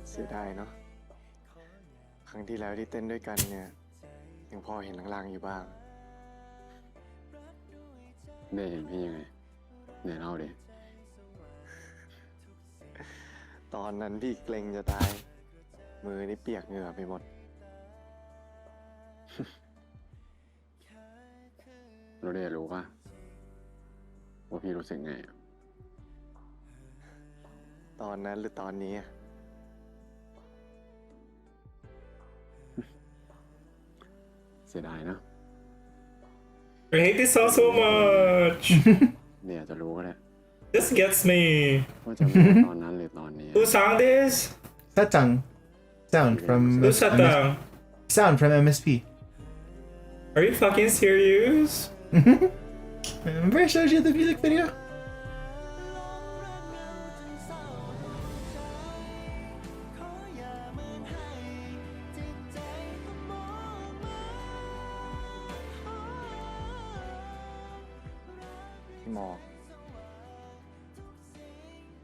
เสียดายเนาะ ครั้งที่แล้วที่เต้นด้วยกันเนี่ย ยังพอเห็นลางๆอยู่บ้าง ได้เห็นพี่ยังไงเนี่ยเล่าดิ ตอนนั้นพี่เกรงจะตาย มือนี่เปียกเหงื่อไปหมด เราได้รู้ป่ะว่าพี่รู้สึกไงอะ ตอนนั้นหรือตอนนี้อะ เสียดายนะ I hate this song so much. เนี่ยจะรู้ก็ได้ This gets me. ว่าจะรู้ตอนนั้นหรือตอนนี้ Who sang this? Satang. Sound from Who sat down? Sound from MSP. Are you fucking serious? Remember I showed you the music video? พี่หมอก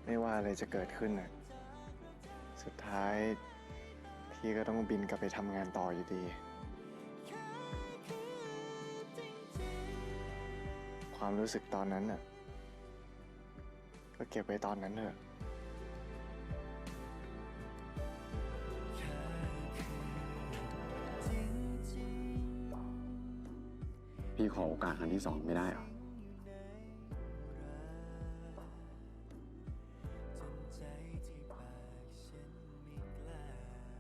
ไม่ว่าอะไรจะเกิดขึ้นน่ะ สุดท้ายพี่ก็ต้องบินกลับไปทำงานต่ออยู่ดี ความรู้สึกตอนนั้นน่ะ ก็เก็บไว้ตอนนั้นเถอะ พี่ขอโอกาสครั้งที่2ไม่ได้เหรอ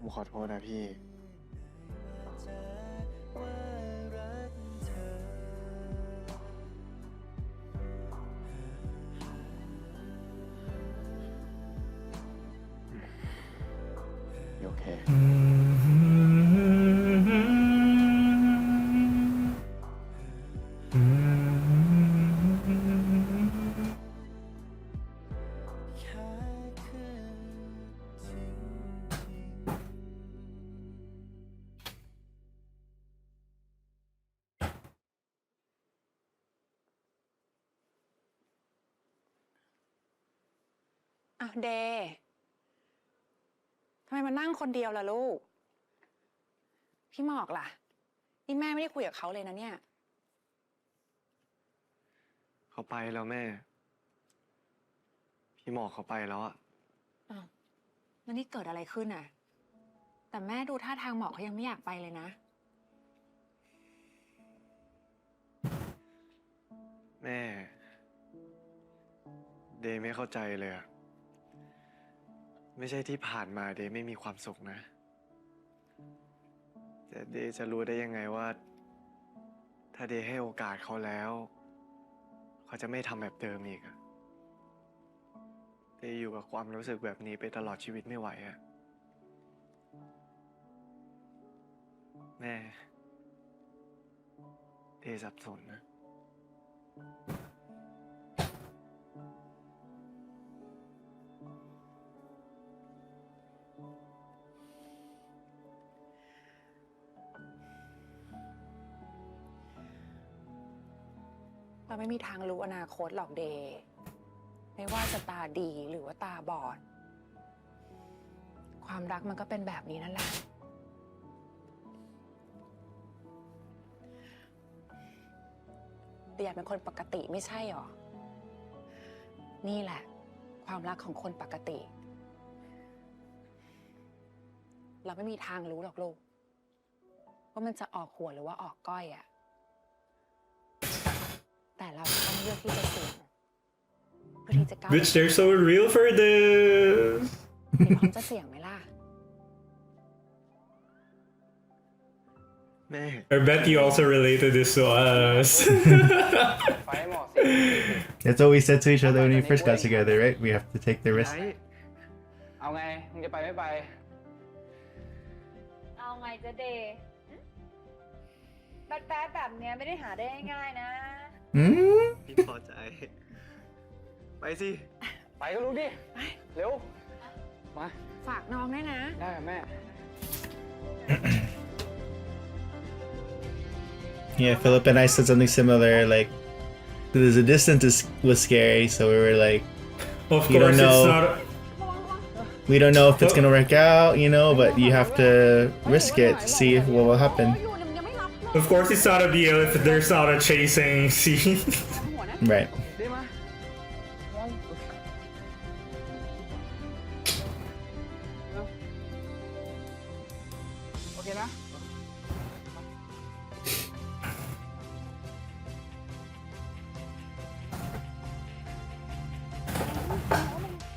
ผมขอโทษนะพี่ โอเค แค่ อ้าวเดย์ทำไมมานั่งคนเดียวล่ะลูก พี่หมอกล่ะ นี่แม่ไม่ได้คุยกับเขาเลยนะเนี่ย เขาไปแล้วแม่ พี่หมอกเขาไปแล้วอะ อ้าวแล้วนี่เกิดอะไรขึ้นอ่ะ แต่แม่ดูท่าทางหมอกเขายังไม่อยากไปเลยนะ แม่ เดย์ไม่เข้าใจเลยอะไม่ใช่ที่ผ่านมาเดย์ไม่มีความสุขนะ แต่เดย์จะรู้ได้ยังไงว่า ถ้าเดย์ให้โอกาสเขาแล้ว เขาจะไม่ทำแบบเดิมอีกอะเดย์อยู่กับความรู้สึกแบบนี้ไปตลอดชีวิตไม่ไหวอะแม่ เดย์สับสนนะ เราไม่มีทางรู้อนาคตหรอกเดย์ไม่ว่าจะตาดีหรือว่าตาบอด ความรักมันก็เป็นแบบนี้นั่นแหละแต่อยากเป็นคนปกติไม่ใช่หรอ นี่แหละ ความรักของคนปกติ เราไม่มีทางรู้หรอกลูกว่ามันจะออกหัวหรือว่าออกก้อยอะแต่เราต้องเลือกที่จะเสี่ยงเพื่อที่จะก้าว Bitch, they're so real for this. มีพร้อมจะเสี่ยงไหมล่ะ แม่ I bet you also related this to us. ไปให้หมอกสิ That's what we said to each other when we first got together, right? We have to take the risk. เอาไง มึงจะไปไม่ไป เอาไงจะเดย์แป๊ดๆแบบเนี้ยไม่ได้หาได้ง่ายๆนะ Hmm? พี่พอใจ ไปสิ ไปก็รู้ดิ เร็ว มา ฝากน้องด้วยนะ ได้ค่ะแม่ Yeah, Philip and I said something similar. Like, the distance was scary, so we were like, Of You don't course, it's know. not. we don't know if it's gonna work out, you know, but you have to risk it to see what will happen. Of course, it's not a BL if there's not a chasing scene. Right. ได้มาโอเคนะ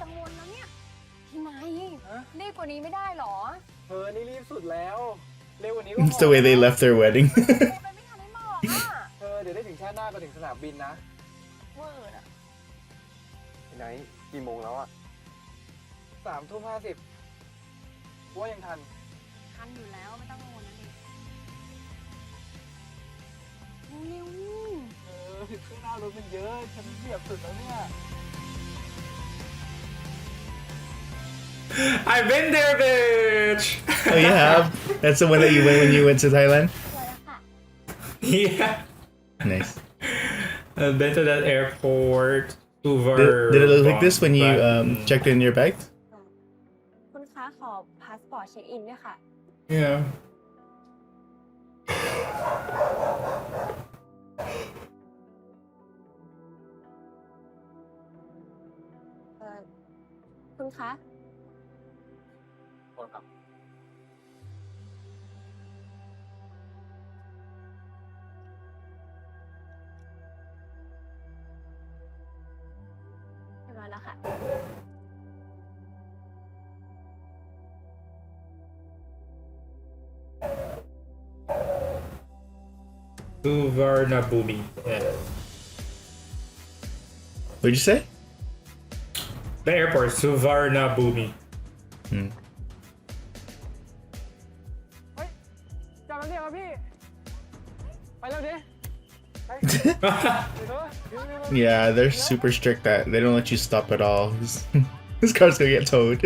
กังวลแล้วเนี่ยพี่ไม้รีบกว่านี้ไม่ได้หรอ เธอนี่รีบสุดแล้ว เร็วกว่านี้ก็ It's the way they left their wedding. ไม่ทันได้หมอกอ่ะ เธอเดี๋ยวได้ถึงชาติหน้าก็ถึงสนามบินนะ เวอร์อะ ไหนกี่โมงแล้วอะ 3:50ว่ายังทัน ทันอยู่แล้วไม่ต้องกังวลนะเด็กเร็ว ข้างหน้ารถมันเยอะ ฉันเหยียบสุดแล้วเนี่ย I've been there, bitch. Oh, you have? That's the one that you went when you went to Thailand? ๆเลยละค่ะ Yeah. Nice. I've been to that airport. Did it look like this when you checked in your bag? คุณคะขอพาสปอร์ตเช็คอินด้วยค่ะ Yeah. คุณคะ โทษครับ เรียบร้อยแล้วค่ะ Suvarnabhumi. Yeah. What'd you say? The airport, Suvarnabhumi. Hmm. จอดรถเดียวครับพี่ ไปแล้วดิ Yeah, they're super strict that they don't let you stop at all. This car's gonna get towed.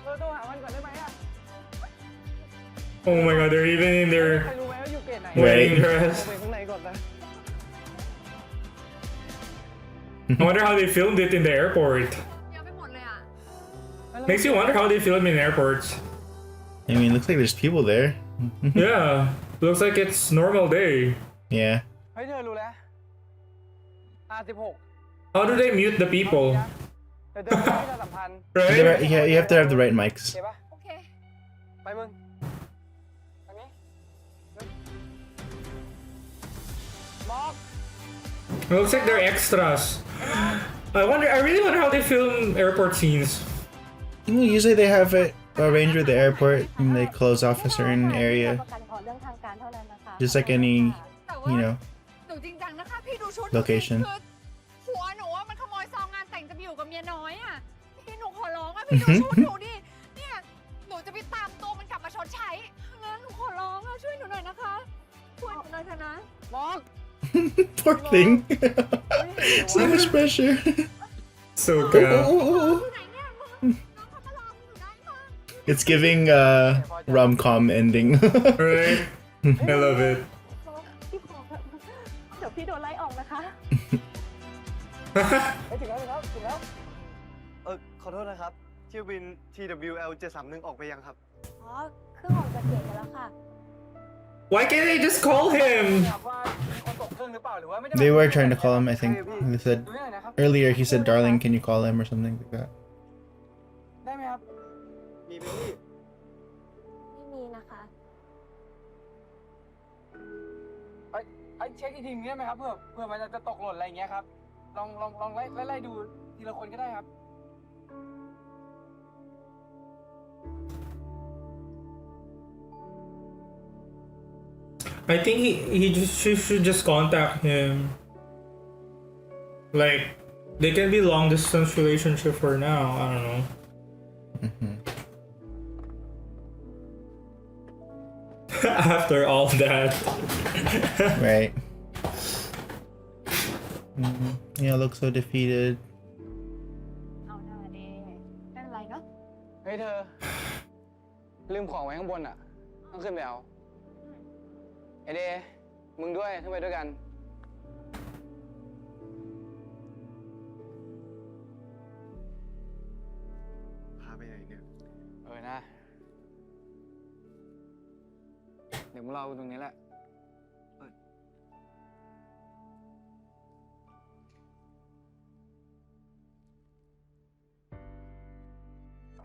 เราต้องหาวันก่อนได้ไหมอะ Oh my god, they're even in ใคร their รู้ไหมว่าอยู่เกตไหน wedding Right. dress. ไปข้างในก่อนนะ I wonder how they filmed it in the airport. เยอะไปหมดเลยอ่ะ Makes you wonder how they film in airports. I mean, looks like there's people there. Yeah, looks like it's normal day. Yeah. เฮ้ยเธอรู้แล้ว R16 How do they mute the people? เดี๋ยวเธอไม่ได้สัมพันธ์ Right? Yeah, you have to have the right mics. เห็นปะ โอเค ไปมึงทางนี้มอก It looks like they're extras. I really wonder how they film airport scenes. Usually they have it arranged with the airport and they close off a certain area. ประกันขอเรื่องทางการเท่านั้นนะคะ Just like any, แต่ว่า you know, หนูจริงจังนะคะพี่ดูชุด location. คือหัวหนูว่ามันขโมยซองงานแต่งจะไปอยู่กับเมียน้อยอ่ะพี่หนูขอร้องอ่ะพี่ดูชุดหนูดิเนี่ยหนูจะไปตามตัวมันกลับมาชดใช้งั้นหนูขอร้องอ่ะช่วยหนูหน่อยนะคะช่วยหนูหน่อยเถอะนะ มอก Poor thing. So much pressure. So good. อยู่ไหนเนี่ยมึงน้องเขามารอหนูได้ค่ะ It's giving rom-com ending. Right? I love it. พี่ขอเถอะเดี๋ยวพี่โดนไล่ออกนะคะ ไปถึงแล้วถึงแล้ว ขอโทษนะครับ เที่ยวบิน TWL 731ออกไปยังครับ อ๋อ เครื่องออกจากเกตไปแล้วค่ะ Why can't they just call him? อยากว่ามีคนตกเครื่องหรือเปล่าหรือว่าไม่ได้ They were trying to call him, I think. They said earlier he said, "Darling, can you call him?" or something like that. ได้ไหมครับ มีไหมพี่ ไม่มีนะคะ ไอ้เช็คอีกทีนึงได้ไหมครับเผื่อมันจะตกหล่นอะไรอย่างเงี้ยครับลองไล่ดูทีละคนก็ได้ครับ I think she should just contact him. Like, they can be long distance relationship for now. I don't know. After all that. Right. Yeah, look so defeated. เอาหน้าดิไม่เป็นไรเนาะ เฮ้ยเธอ ลืมของไว้ข้างบนอ่ะ ต้องขึ้นไปเอาไอเดย์มึงด้วยขึ้นไปด้วยกัน พาไปไหนเนี่ย นะ เดี๋ยวมึงรอกูตรงนี้แหละ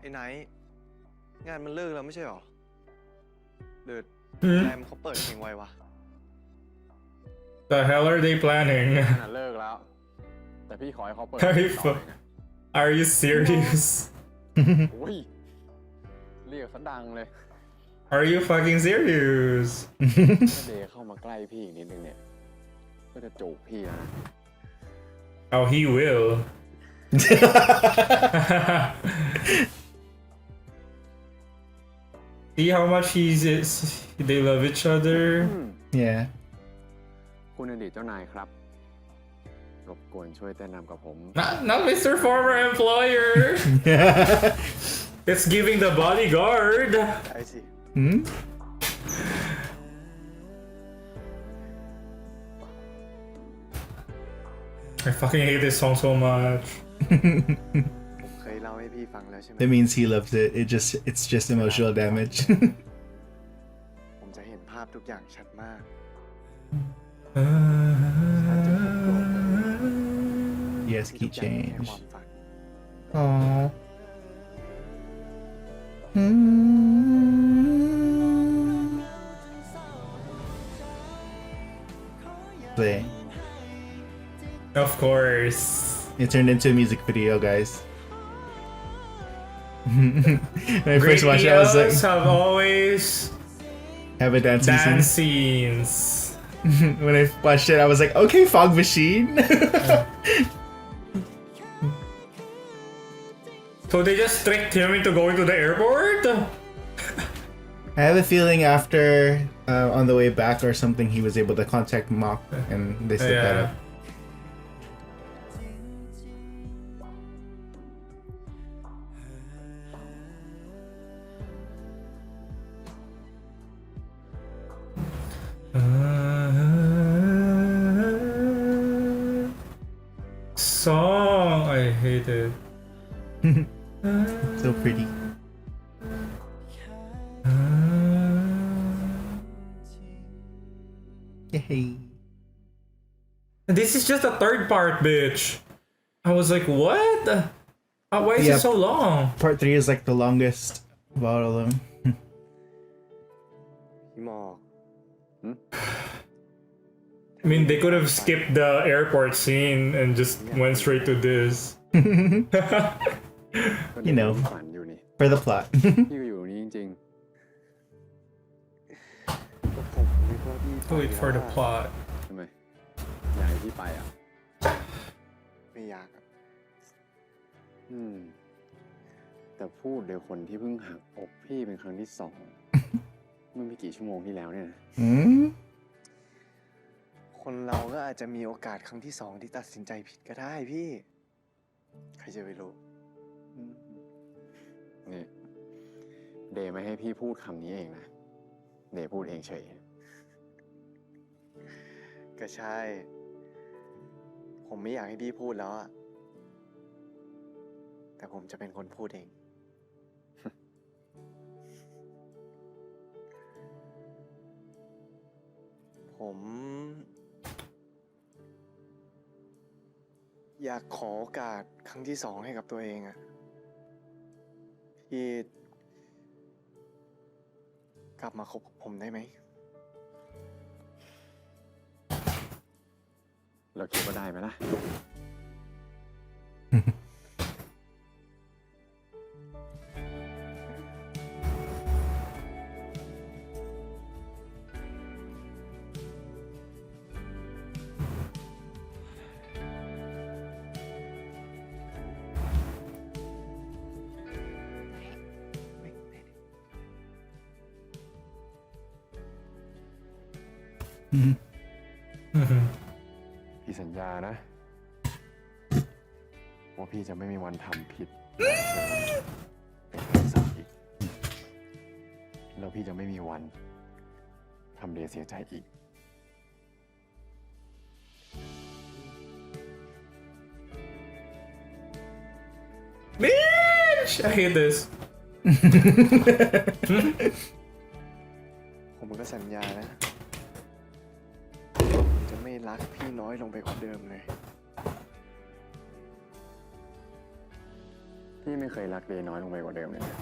ไอ้ไนท์งานมันเลิกแล้วไม่ใช่หรอหรือแรมเขาเปิดเพลงไว้วะ The hell are they planning? เลิกแล้ว แต่พี่ขอให้เขาเปิด Are you serious? โอ้ยเรียกซะดังเลย Are you fucking serious? ถ้าเดย์เข้ามาใกล้พี่อีกนิดนึงเนี่ย ก็จะจูบพี่นะ Oh, he will. See how much they love each other. Yeah. คุณอดีตเจ้านายครับ รบกวนช่วยแนะนำกับผม Not Mr. Former Employer. It's giving the bodyguard. ใช่สิ Hmm? I fucking hate this song so much. ผมเคยเล่าให้พี่ฟังแล้วใช่ไหม That means he loves it. It's just emotional damage. ผมจะเห็นภาพทุกอย่างชัดมาก Yes, ที่ key ทุกอย่างเป็นแค่ change. ความฝัน Aww. Play. Of course. It turned into a music video, guys. When I first watched it, I was like, have always have a dancing dance scene. scenes. When I watched it, I was like, okay, fog machine. So they just tricked him into going to the airport? I have a feeling after, on the way back or something, he was able to contact Mock and they set that Yeah. up. excited. So pretty. Yay. This is just the third part, bitch. I was like, what? Why is Yeah. it so long? Part 3 is like the longest of all of them. พี่หมอก I mean, they could have skipped the airport scene and just went straight to this. You know, ฝันอยู่นี่ for the plot. พี่ก็อยู่ตรงนี้จริง ก็ผมนึกว่าพี่ไป Wait for the แล้วอะ plot. ๆทำไมอยากให้พี่ไปอ่ะ ไม่อยากอะ แต่พูดโดยคนที่เพิ่งหักอกพี่เป็นครั้งที่สอง เมื่อไม่กี่ชั่วโมงที่แล้วเนี่ยนะ Hmm? คนเราก็อาจจะมีโอกาสครั้งที่ 2ที่ตัดสินใจผิดก็ได้พี่ ใครจะไปรู้ นี่เดย์ไม่ให้พี่พูดคำนี้เองนะ เดย์พูดเองเฉย ก็ใช่ ผมไม่อยากให้พี่พูดแล้วอะแต่ผมจะเป็นคนพูดเอง ผม อยากขอโอกาสครั้งที่ 2ให้กับตัวเองอะพี่กลับมาคบกับผมได้ไหม เราคิดว่าได้ไหมล่ะ พี่สัญญานะ ว่าพี่จะไม่มีวันทำผิดเป็นครั้งที่สองอีก แล้วพี่จะไม่มีวันทำเดย์เสียใจอีก Bitch! I hate this. ผมก็สัญญานะผมจะไม่รักพี่น้อยลงไปกว่าเดิมเลย พี่ไม่เคยรักเดย์น้อยลงไปกว่าเดิมเลยนะ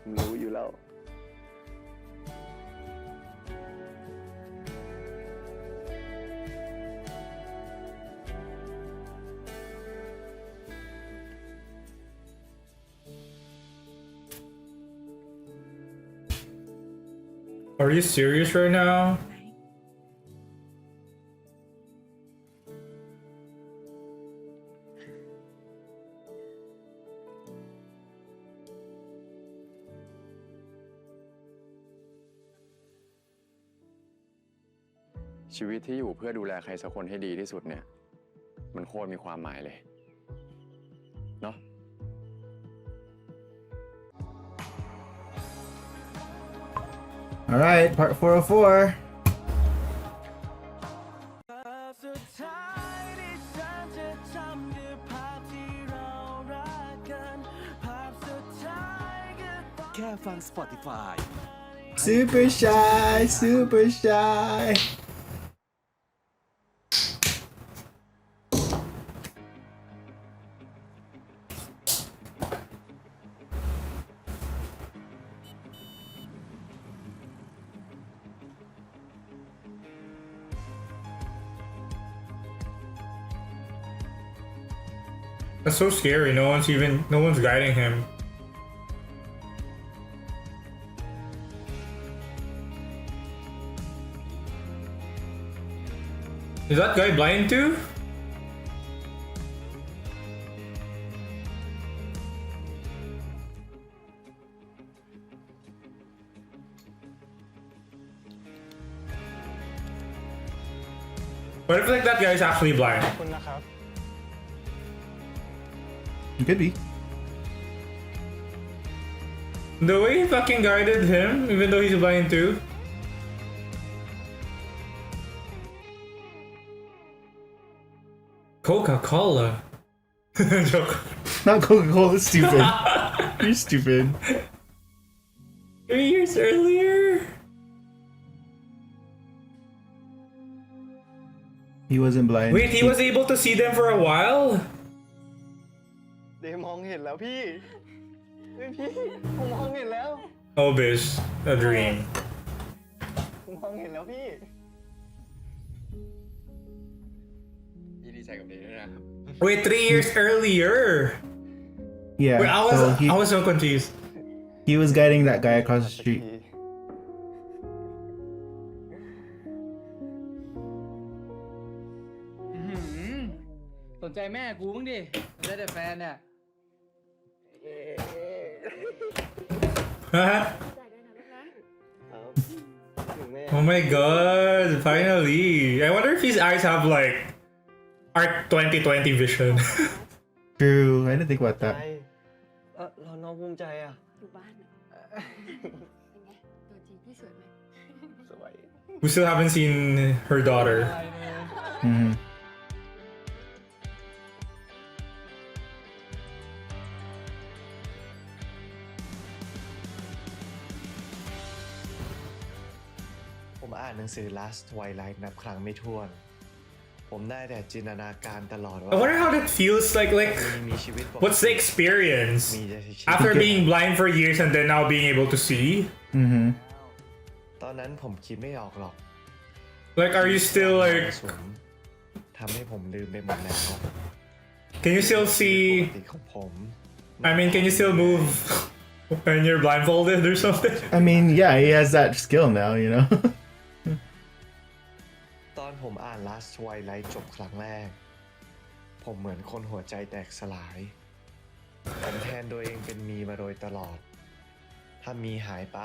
ผมรู้อยู่แล้ว Are you serious right now? "ชีวิตที่อยู่เพื่อดูแลใครสักคนให้ดีที่สุดเนี่ย มันโคตรมีความหมายเลย เนาะ Alright, part 404. แค่ฟัง Spotify Super shy, super shy. That's so scary. No one's guiding him. Is that guy blind too? What if like that guy's actually blind? It could be. The way he fucking guided him, even though he's blind too. Coca-Cola. Joke. Not Coca-Cola, stupid. You're stupid. 3 years earlier. He wasn't blind. Wait, he was able to see them for a while? เดมองเห็นแล้วพี่เฮ้ยพี่ผมมองเห็นแล้ว Oh, bitch. A dream. ผมมองเห็นแล้วพี่ พี่ดีใจกับเดย์ด้วยนะครับ Wait, 3 years earlier. Yeah. Wait, I was so confused. He was guiding that guy across the street. สนใจแม่กูบ้างดิได้แต่แฟนเนี่ย Oh my god, finally. I wonder if his eyes have like Art 2020 vision. True. I didn't think about that. เราน้องภูมิใจอ่ะ อยู่บ้านเป็นไงตัวจริงพี่สวยไหม สวย We still haven't seen her daughter. Mm-hmm. ผมอ่านหนังสือ Last Twilight นับครั้งไม่ถ้วน ผมได้แต่จินตนาการตลอดว่า I wonder how that feels like มีชีวิตปกติ what's the experience มีแต่ชีวิต after being blind for years and then now being able to see? Mm-hmm. ตอนนั้นผมคิดไม่ออกหรอก Like, are you still like, ทำให้ผมลืมไปหมดแล้ว can you still ป see? กติของผม I mean, can you still move when you're blindfolded or something? I mean, yeah, he has that skill now, you know? ตอนผมอ่าน Last Twilight จบครั้งแรก ผมเหมือนคนหัวใจแตกสลาย ผมแทนตัวเองเป็นมีมาโดยตลอด ถ้ามีหายไป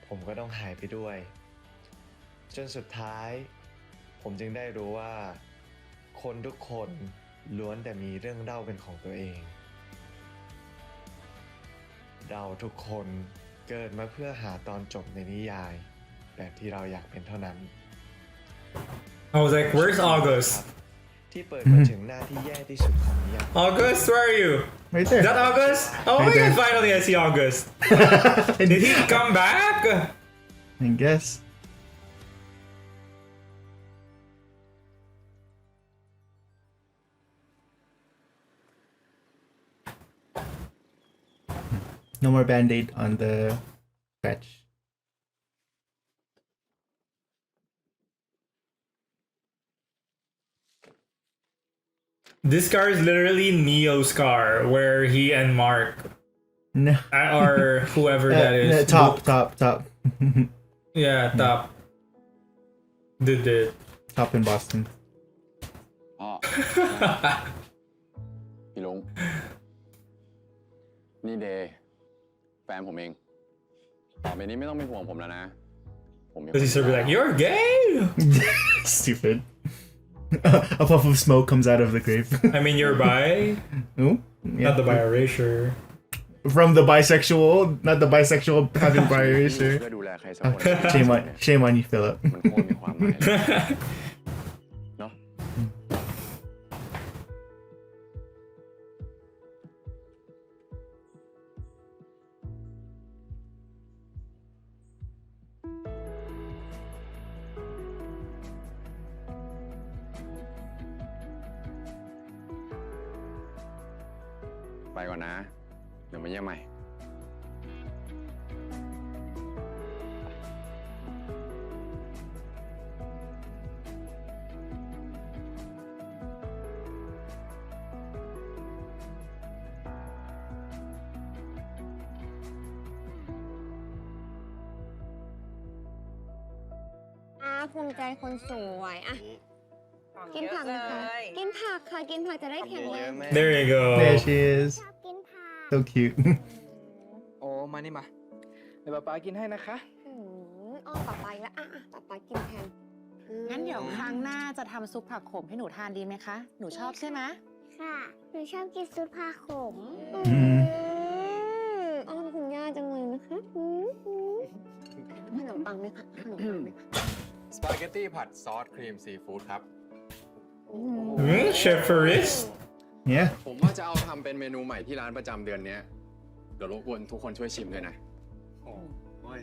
ผมก็ต้องหายไปด้วย จนสุดท้าย ผมจึงได้รู้ว่า คนทุกคนล้วนแต่มีเรื่องเล่าเป็นของตัวเอง เราทุกคนเกิดมาเพื่อหาตอนจบในนิยาย แบบที่เราอยากเป็นเท่านั้น I was like, where's August? ที่เปิดมาถึงหน้าที่แย่ที่สุดของนิยาย August, where are you? Right there. Is that August? Oh Right my god, there. finally I see August. Did he come back? I guess. No more band-aid on the scratch. This car is literally Neo's car, where he and Mark, No. or whoever that is, Top. yeah, top, did it. Top in Boston. พ่อ พี่ลุง นี่เดย์แฟนผมเอง ต่อไปนี้ไม่ต้องเป็นห่วงผมแล้วนะ ผมมี Does he still be like, you're gay? Stupid. A puff of smoke comes out of the grape. I mean, you're bi? Ooh, yeah. Not the bi erasure. From the bisexual, not the bisexual having bi erasure. เพื่อดูแลใครสักคน Shame on you, Philip. มันโคตรมีความหมายเนาะ ไปก่อนนะ เดี๋ยวมาเยี่ยมใหม่ ภูมิใจคนสวยอ่ะ กินผักนะคะ กินผักค่ะ กินผักจะได้แข็งแรง There you go. There she is. กินผัก So cute. โอ้มานี่มาเดี๋ยวป๊ากินให้นะคะ อ้อป๊าไปแล้วอ่ะป๊ากินแทน งั้นเดี๋ยวครั้งหน้าจะทำซุปผักขมให้หนูทานดีไหมคะ หนูชอบใช่ไหม ค่ะ หนูชอบกินซุปผักขม อ้อนคุณย่าจังเลยนะคะขนมปังไหมคะขนมปังไหมคะ สปาเกตตี้ผัดซอสครีมซีฟู้ดครับ โอ้ Chef Faris Yeah. ผมว่าจะเอาทำเป็นเมนูใหม่ที่ร้านประจำเดือนเนี้ยเดี๋ยวรบกวนทุกคนช่วยชิมด้วยนะ โอ้ย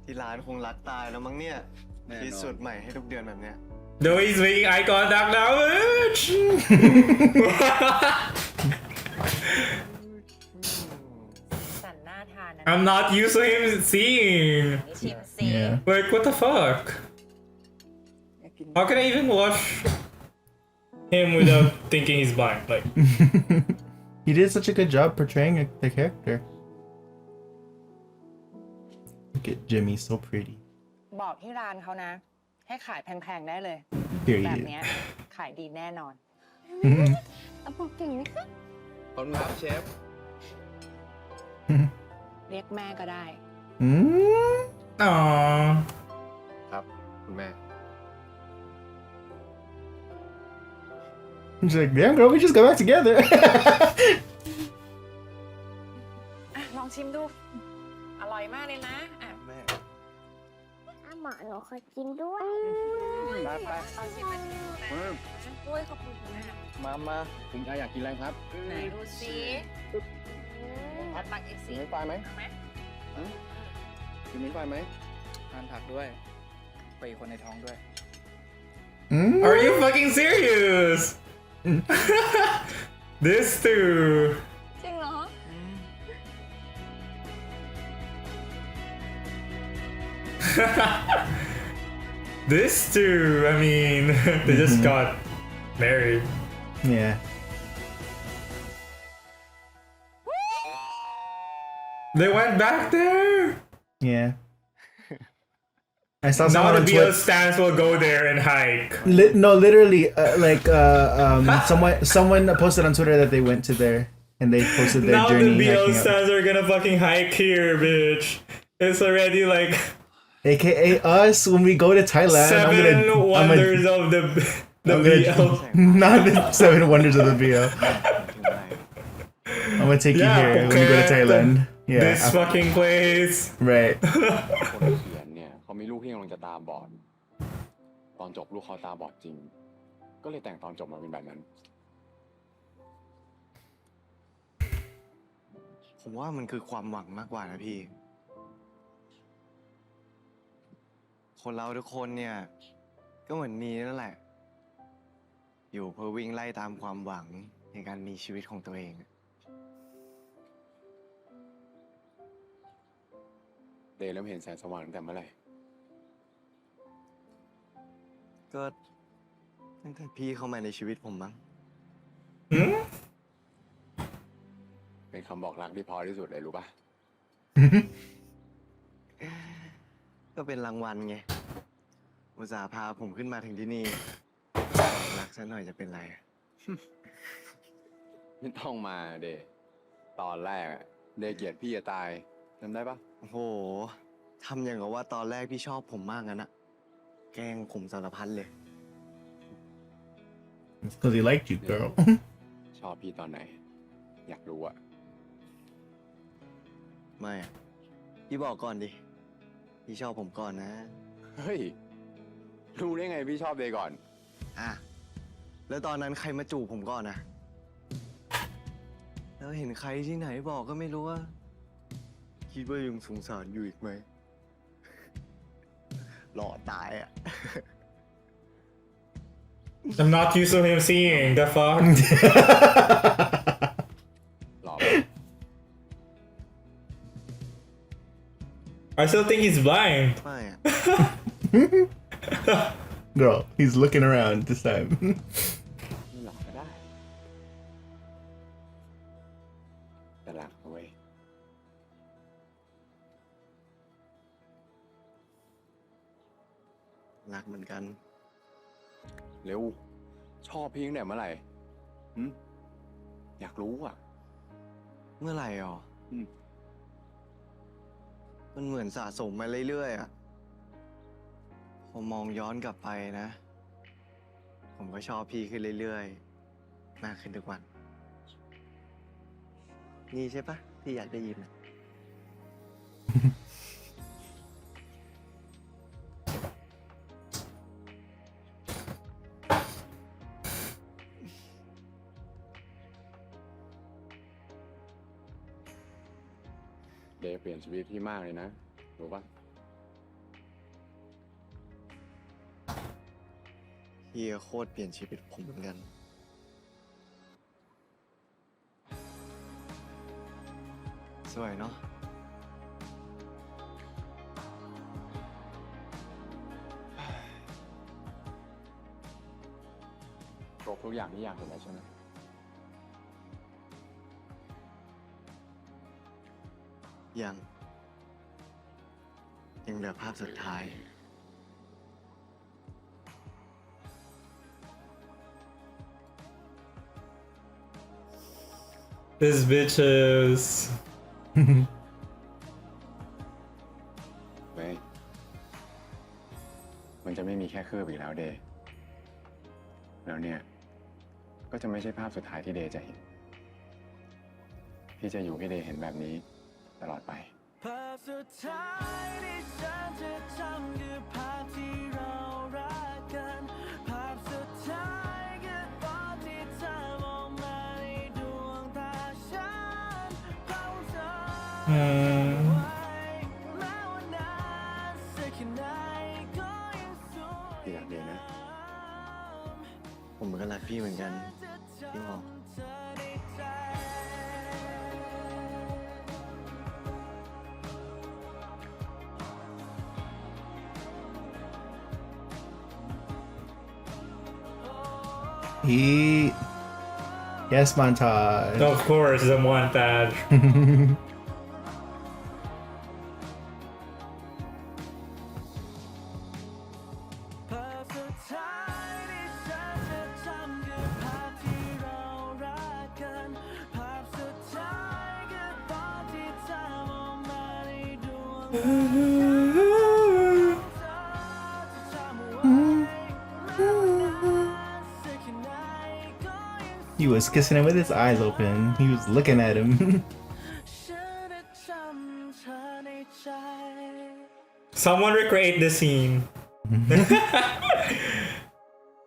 ที่ร้านคงรักตายแล้วมั้งเนี่ย แน่นอน คิดสูตรใหม่ให้ทุกเดือนแบบเนี้ย though he's making eye contact now bitch สันน่าทานนะ I'm not used to him seeing นี่ชิมสิ Yeah. like what the fuck how can I even watch him without thinking he's blind like He did such a good job portraying the character. Look at Jimmy, so pretty. บอกที่ร้านเขานะ ให้ขายแพงๆได้เลย Period. แบบเนี้ยขายดีแน่นอน เอาบอกเก่งไหมคะ ขอบคุณครับเชฟ เรียกแม่ก็ได้ Aww ครับคุณแม่ She's like, damn girl, we just got back together. อ่ะ ลองชิมดู อร่อยมากเลยนะอ่ะ แม่ อาหมอหนูขอกินด้วย ไป ลองชิมมันดูนะด้วยขอบคุณนะ มา คุณชายอยากกินอะไรครับ ไหนดูสิตักอีกสิ กินไม่ไฟไหม เอาไหม กินไม่ไฟไหม ทานผักด้วย ไปคนในท้องด้วย are you fucking serious this too จริงเหรอ this too I mean they just got married Yeah. they went back there Yeah. I saw now someone the on BL Twitter. stands will go there and hike No, literally, someone posted on Twitter that they went to there and they posted their now journey. the BL hiking up. stands are gonna fucking hike here bitch it's already like AKA us when we go to Thailand. seven wonders of the BL not the 7 wonders of the BL. I'm gonna take you Yeah, here when we go to Phuket. Thailand. Yeah. this fucking place Right. คนเขียนเนี่ยเขามีลูกที่กำลังจะตาบอด ตอนจบลูกเขาตาบอดจริง ก็เลยแต่งตอนจบมาเป็นแบบนั้น ผมว่ามันคือความหวังมากกว่านะพี่ คนเราทุกคนเนี่ย ก็เหมือนมีนั่นแหละ อยู่เพื่อวิ่งไล่ตามความหวังในการมีชีวิตของตัวเอง เดย์เริ่มเห็นแสงสว่างตั้งแต่เมื่อไหร่ ก็ตั้งแต่พี่เข้ามาในชีวิตผมมั้ง เป็นคำบอกรักที่เพอที่สุดเลยรู้ป่ะ ก็เป็นรางวัลไง อุตส่าห์พาผมขึ้นมาถึงที่นี่ รักซะหน่อยจะเป็นไร ไม่ต้องมาเดย์ตอนแรกอะเดย์เกลียดพี่จะตายจำได้ปะ โอ้โห ทำอย่างกับว่าตอนแรกพี่ชอบผมมากงั้นอะแกล้งผมสารพัดเลย It's because he liked you, girl. ชอบพี่ตอนไหน อยากรู้อะ ไม่อะพี่บอกก่อนดิ พี่ชอบผมก่อนนะ เฮ้ย รู้ได้ไงพี่ชอบเดย์ก่อน อ่ะ แล้วตอนนั้นใครมาจูบผมก่อนนะ แล้วเห็นใครที่ไหนบอกก็ไม่รู้ว่า คิดว่ายังสงสารอยู่อีกไหม หล่อตายอ่ะ I'm not used to him seeing the fuck หล่อ I still think he's blind ไม่อะ Girl, he's looking around this time. ไม่หล่อก็ได้ แต่รักเอาไว้ย รักเหมือนกัน เร็ว ชอบพี่ตั้งแต่เมื่อไหร่หึอยากรู้อ่ะ เมื่อไหร่อ่ะ อืม มันเหมือนสะสมมาเรื่อยๆอ่ะ พอมองย้อนกลับไปนะ ผมก็ชอบพี่ขึ้นเรื่อยๆ มากขึ้นทุกวัน นี่ใช่ปะที่อยากได้ยินอะ What เดย์เปลี่ยนชีวิตพี่มากเลยนะรู้ปะ เฮียโคตรเปลี่ยนชีวิตผมเหมือนกัน สวยเนาะ ครบทุกอย่างที่อยากเห็นแล้วใช่ไหม ยังเหลือภาพสุดท้าย This bitches เว้ยมันจะไม่มีแค่คืบอีกแล้วเดย์แล้วเนี่ยก็จะไม่ใช่ภาพสุดท้ายที่เดย์จะเห็นพี่จะอยู่ให้เดย์เห็นแบบนี้ตลอดไป ภาพสุดท้ายที่ฉันจะจำคือภาพที่เรารักกันภาพสุดท้ายคือตอนที่เธอมองมาในดวงตาฉันเฝ้าเธอไว้แม้ว่านานสักแค่ไหนก็ยังสวย พี่รักเดย์นะ ผมก็รักพี่เหมือนกันพี่หมอ Yes, montage. of course the montage ภาพสุดท้ายที่ฉันจะจำคือภาพที่เรารักกันภาพสุดท้ายคือตอนที่เธอมองมาในดวงตาจำไว้แม้ว่านานสักแค่ไหนก็ยัง He was kissing him with his eyes open. He was looking at him. ฉันจะจำเธอในใจ someone recreate the scene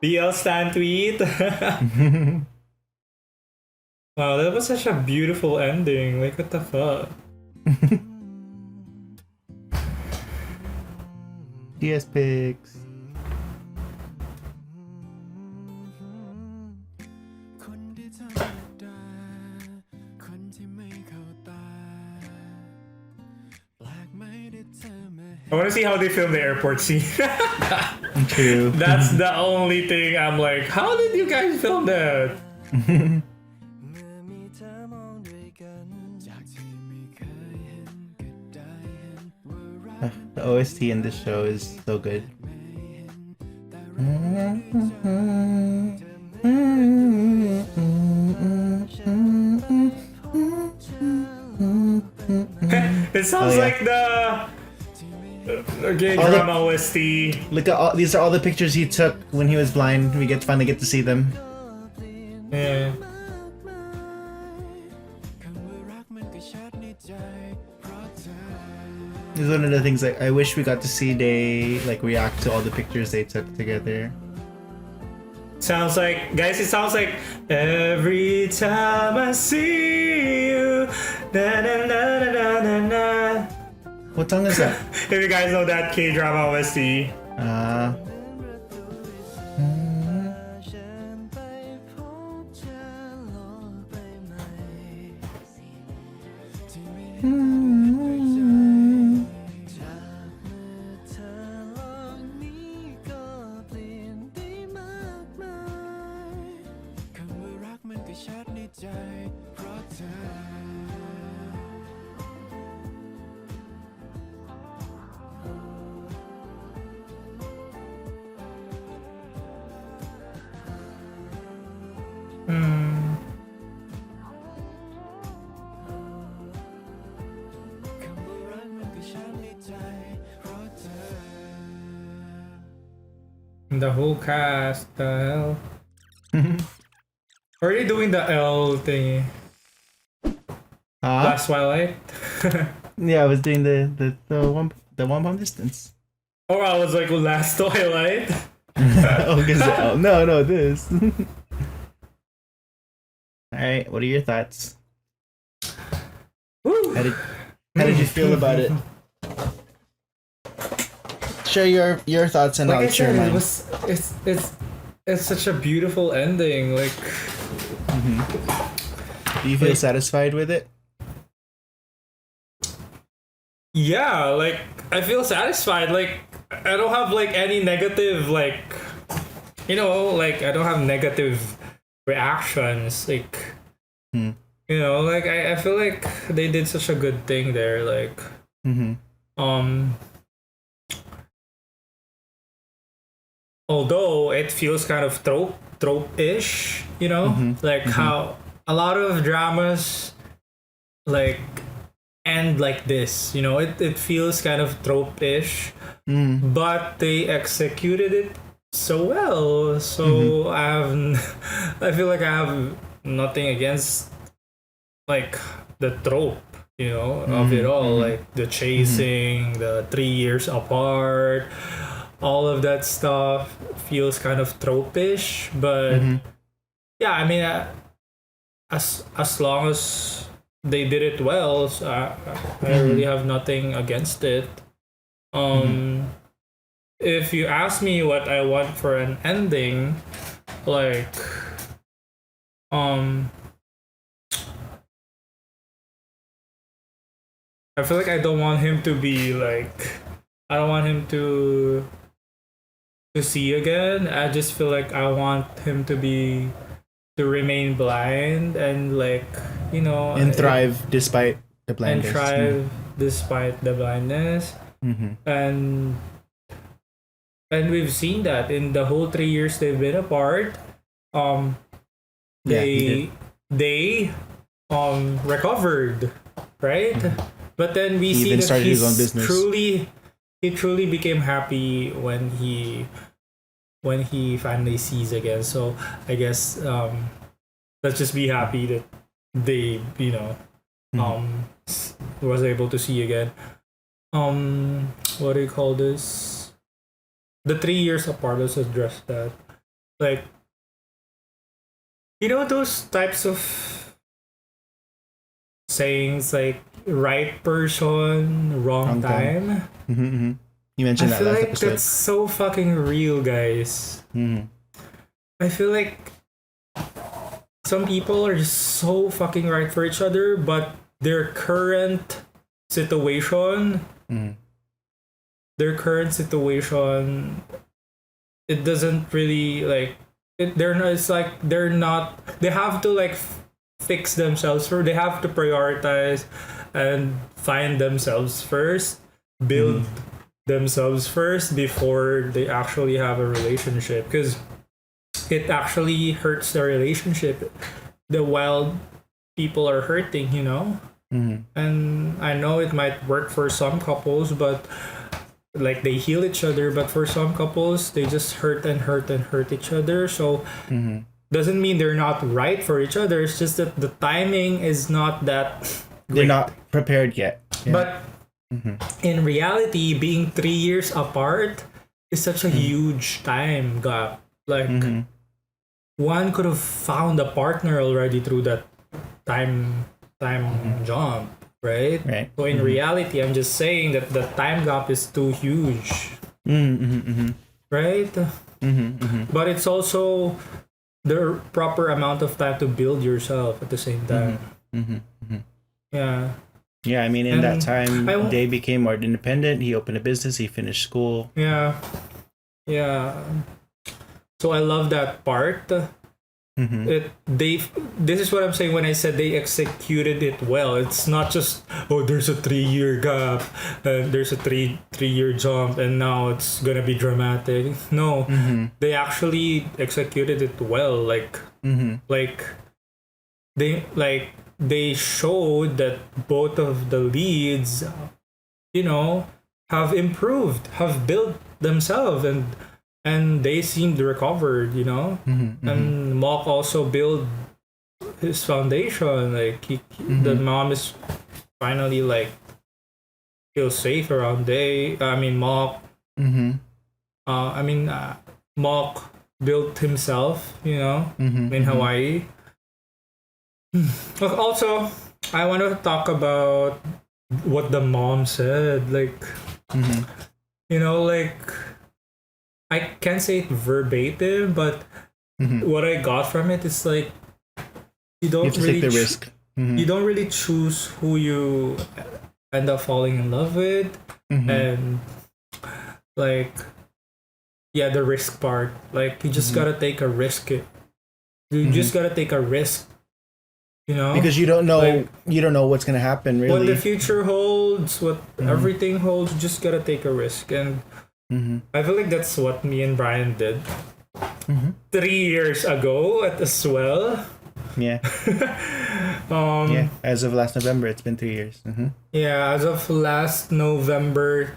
BL Stan tweet wow that was such a beautiful ending like what the fuck DS pics. คนที่ธรรมดาคนที่ไม่เข้าตาแปลกไหมที่เธอมา I want to see how they film the airport scene True. that's the only thing I'm like how did you guys film that เมื่อมีเธอมองด้วยกันจากที่ไม่เคยเห็นก็ได้เห็นว่ารัก The OST in this show is so good. it sounds Oh, yeah. like the gay All the- drama OST Look at all these are all the pictures he took when he was blind. We finally get to see them. yeah คำว่ารักมันก็ชัดในใจเพราะเธอ This is one of the things like I wish we got to see they like react to all the pictures they took together. sounds like guys it sounds like every time I see you na na na na na na What song is that? if you guys know that K-drama OST Uh ฉันไปพบเจอโลกใบใหม่ที่ไม่เห็นจากเมื่อเธอโลกนี้ก็เปลี่ยนไปมากมายคำว่ารักมันก็ชัดในใจเพราะเธอ คำว่ารักมันก็ชัดในใจเพราะเธอ the whole cast the hell are you doing the L thingy huh? Last Twilight Yeah, I was doing the one palm distance. oh I was like Last Twilight Oh, Gazelle. No, this. Alright, what are your thoughts? Woo. How did How did you feel about it? Share your thoughts and Like I I'll share said, mine. it's such a beautiful ending. Like, Do you feel satisfied with it? yeah, like I feel satisfied. Like I don't have like any negative, like, you know, like I don't have negative reactions. Like, you know, like I feel like they did such a good thing there. Like, although it feels kind of trope-ish, you know, like how a lot of dramas like end like this, you know, it feels kind of trope-ish, but they executed it so well. So I feel like I have nothing against like the trope, you know, of it all, like the chasing, the 3 years apart, all of that stuff feels kind of trope-ish, but yeah, I mean, as long as they did it well, so I really have nothing against it. If you ask me what I want for an ending, like, I feel like I don't want him to be like, I don't want him to see again. I just feel like I want him to remain blind and, like, you know, And thrive despite the blindness. And thrive despite the blindness. And we've seen that in the whole 3 years they've been apart. They recovered, right? But then we see that started his own business. He truly became happy when he finally sees again. So I guess let's just be happy that they, you know, was able to see again. What do you call this? The 3 years apart, let's address that. Like, you know, those types of sayings like right person, wrong time. You mentioned I that feel last like episode. that's so fucking real, guys. I feel like some people are just so fucking right for each other, but their current situation, it doesn't really like. They're not. It's like they're not. They have to like fix themselves first. They have to prioritize and find themselves first, build themselves first before they actually have a relationship, because it actually hurts the relationship while people are hurting, you know. And I know it might work for some couples, but like they heal each other, but for some couples they just hurt and hurt and hurt each other. So doesn't mean they're not right for each other. It's just that the timing is not that great. They're not prepared yet. But in reality, being 3 years apart is such a huge time gap. Like, one could have found a partner already through that time jump, right? So in reality, I'm just saying that the time gap is too huge, right? But it's also the proper amount of time to build yourself at the same time. Yeah, I mean, in that time, they became more independent. He opened a business. He finished school. Yeah. So I love that part. This is what I'm saying when I said they executed it well. It's not just, oh, there's a 3-year gap and there's a 3-year jump and now it's gonna be dramatic. No, they actually executed it well. Like they showed that both of the leads, you know, have improved, have built themselves, and they seemed recovered, you know. And Mock also built his foundation. Like the mom is finally like feels safe around Mock. Mock built himself, you know, in Hawaii. Also, I want to talk about what the mom said. Like, you know, like I can't say it verbatim, but what I got from it is like you don't You have to really take the risk. you don't really choose who you end up falling in love with, and like the risk part. Like you just gotta take a risk. You just gotta take a risk. You know, because you don't know like, what's gonna happen really. what the future holds, what everything holds. You just gotta take a risk, and I feel like that's what me and Brian did 3 years ago at the Swell. Yeah. As of last November, it's been 3 years. Yeah, as of last November,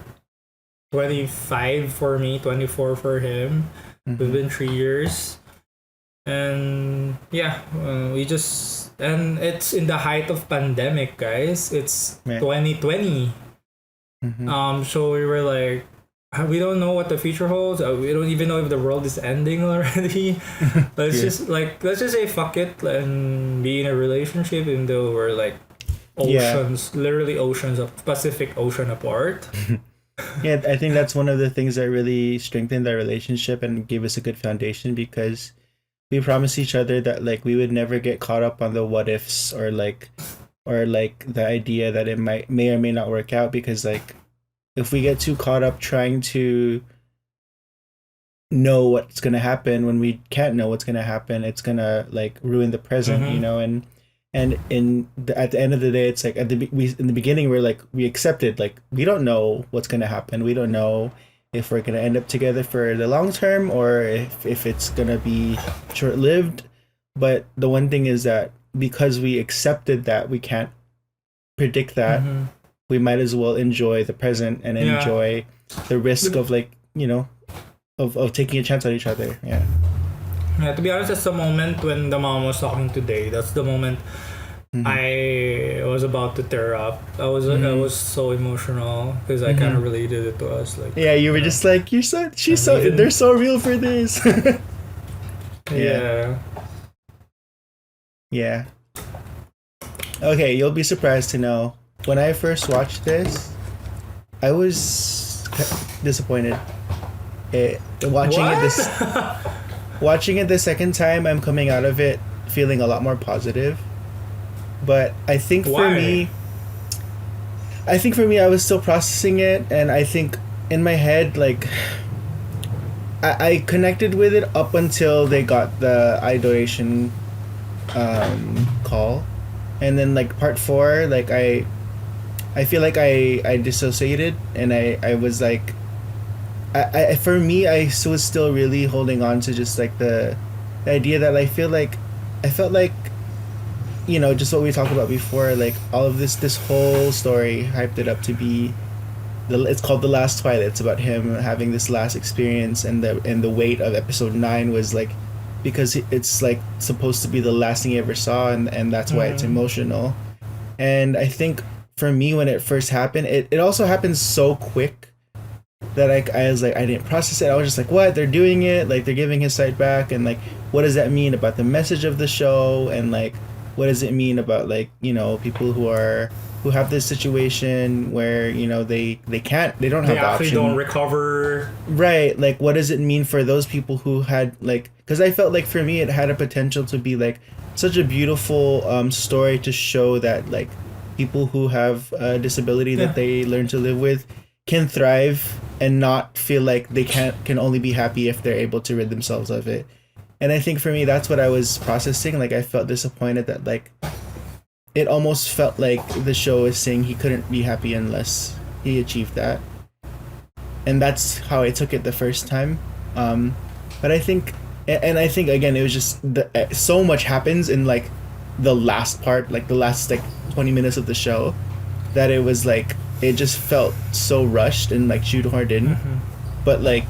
25 for me, 24 for him. We've been 3 years, and we just. And it's in the height of pandemic, guys. It's 2020. So we were like, we don't know what the future holds. We don't even know if the world is ending already. Let's just say fuck it and be in a relationship, even though we're like oceans, literally oceans of Pacific Ocean apart. Yeah, I think that's one of the things that really strengthened our relationship and gave us a good foundation, because we promised each other that like we would never get caught up on the what ifs or like the idea that it may or may not work out, because like if we get too caught up trying to know what's gonna happen when we can't know what's gonna happen, it's gonna like ruin the present, you know. And at the end of the day, it's like in the beginning we're like, we accepted like we don't know what's gonna happen. We don't know if we're gonna end up together for the long term or if it's gonna be short lived. But the one thing is that because we accepted that we can't predict that, we might as well enjoy the present and enjoy the risk of like, you know, of taking a chance on each other. Yeah, to be honest, that's the moment when the mom was talking today. That's the moment I was about to tear up. I was so emotional because I kind of related it to us. Like, you were just like, they're so real for this. Yeah. Okay, you'll be surprised to know, when I first watched this, I was disappointed. Watching it the second time, I'm coming out of it feeling a lot more positive. But I think for me, I was still processing it, and I think in my head, like, I connected with it up until they got the idoration call, and then like part 4, like I feel like I dissociated, and I was like, I for me, I was still really holding on to just like the idea that I felt like, you know, just what we talked about before, like all of this whole story hyped it up to be it's called The Last Twilight. It's about him having this last experience, and the weight of episode 9 was like, because it's like supposed to be the last thing he ever saw, and that's why it's emotional. And I think for me, when it first happened, it also happened so quick that I was like, I didn't process it. I was just like, what? They're doing it, like they're giving his sight back, and like, what does that mean about the message of the show, and like, what does it mean about, like, you know, people who have this situation where, you know, they don't have the option. They actually don't recover. Right. Like, what does it mean for those people who had, like, because I felt like for me it had a potential to be like such a beautiful story to show that like people who have a disability that they learn to live with can thrive and not feel like they can only be happy if they're able to rid themselves of it. And I think for me, that's what I was processing. Like, I felt disappointed that, like, it almost felt like the show is saying he couldn't be happy unless he achieved that. And that's how I took it the first time. But I think, again, it was just, so much happens in, like, the last part, like, the last, like, 20 minutes of the show, that it was, like, it just felt so rushed and, like, shoehorned in. But, like,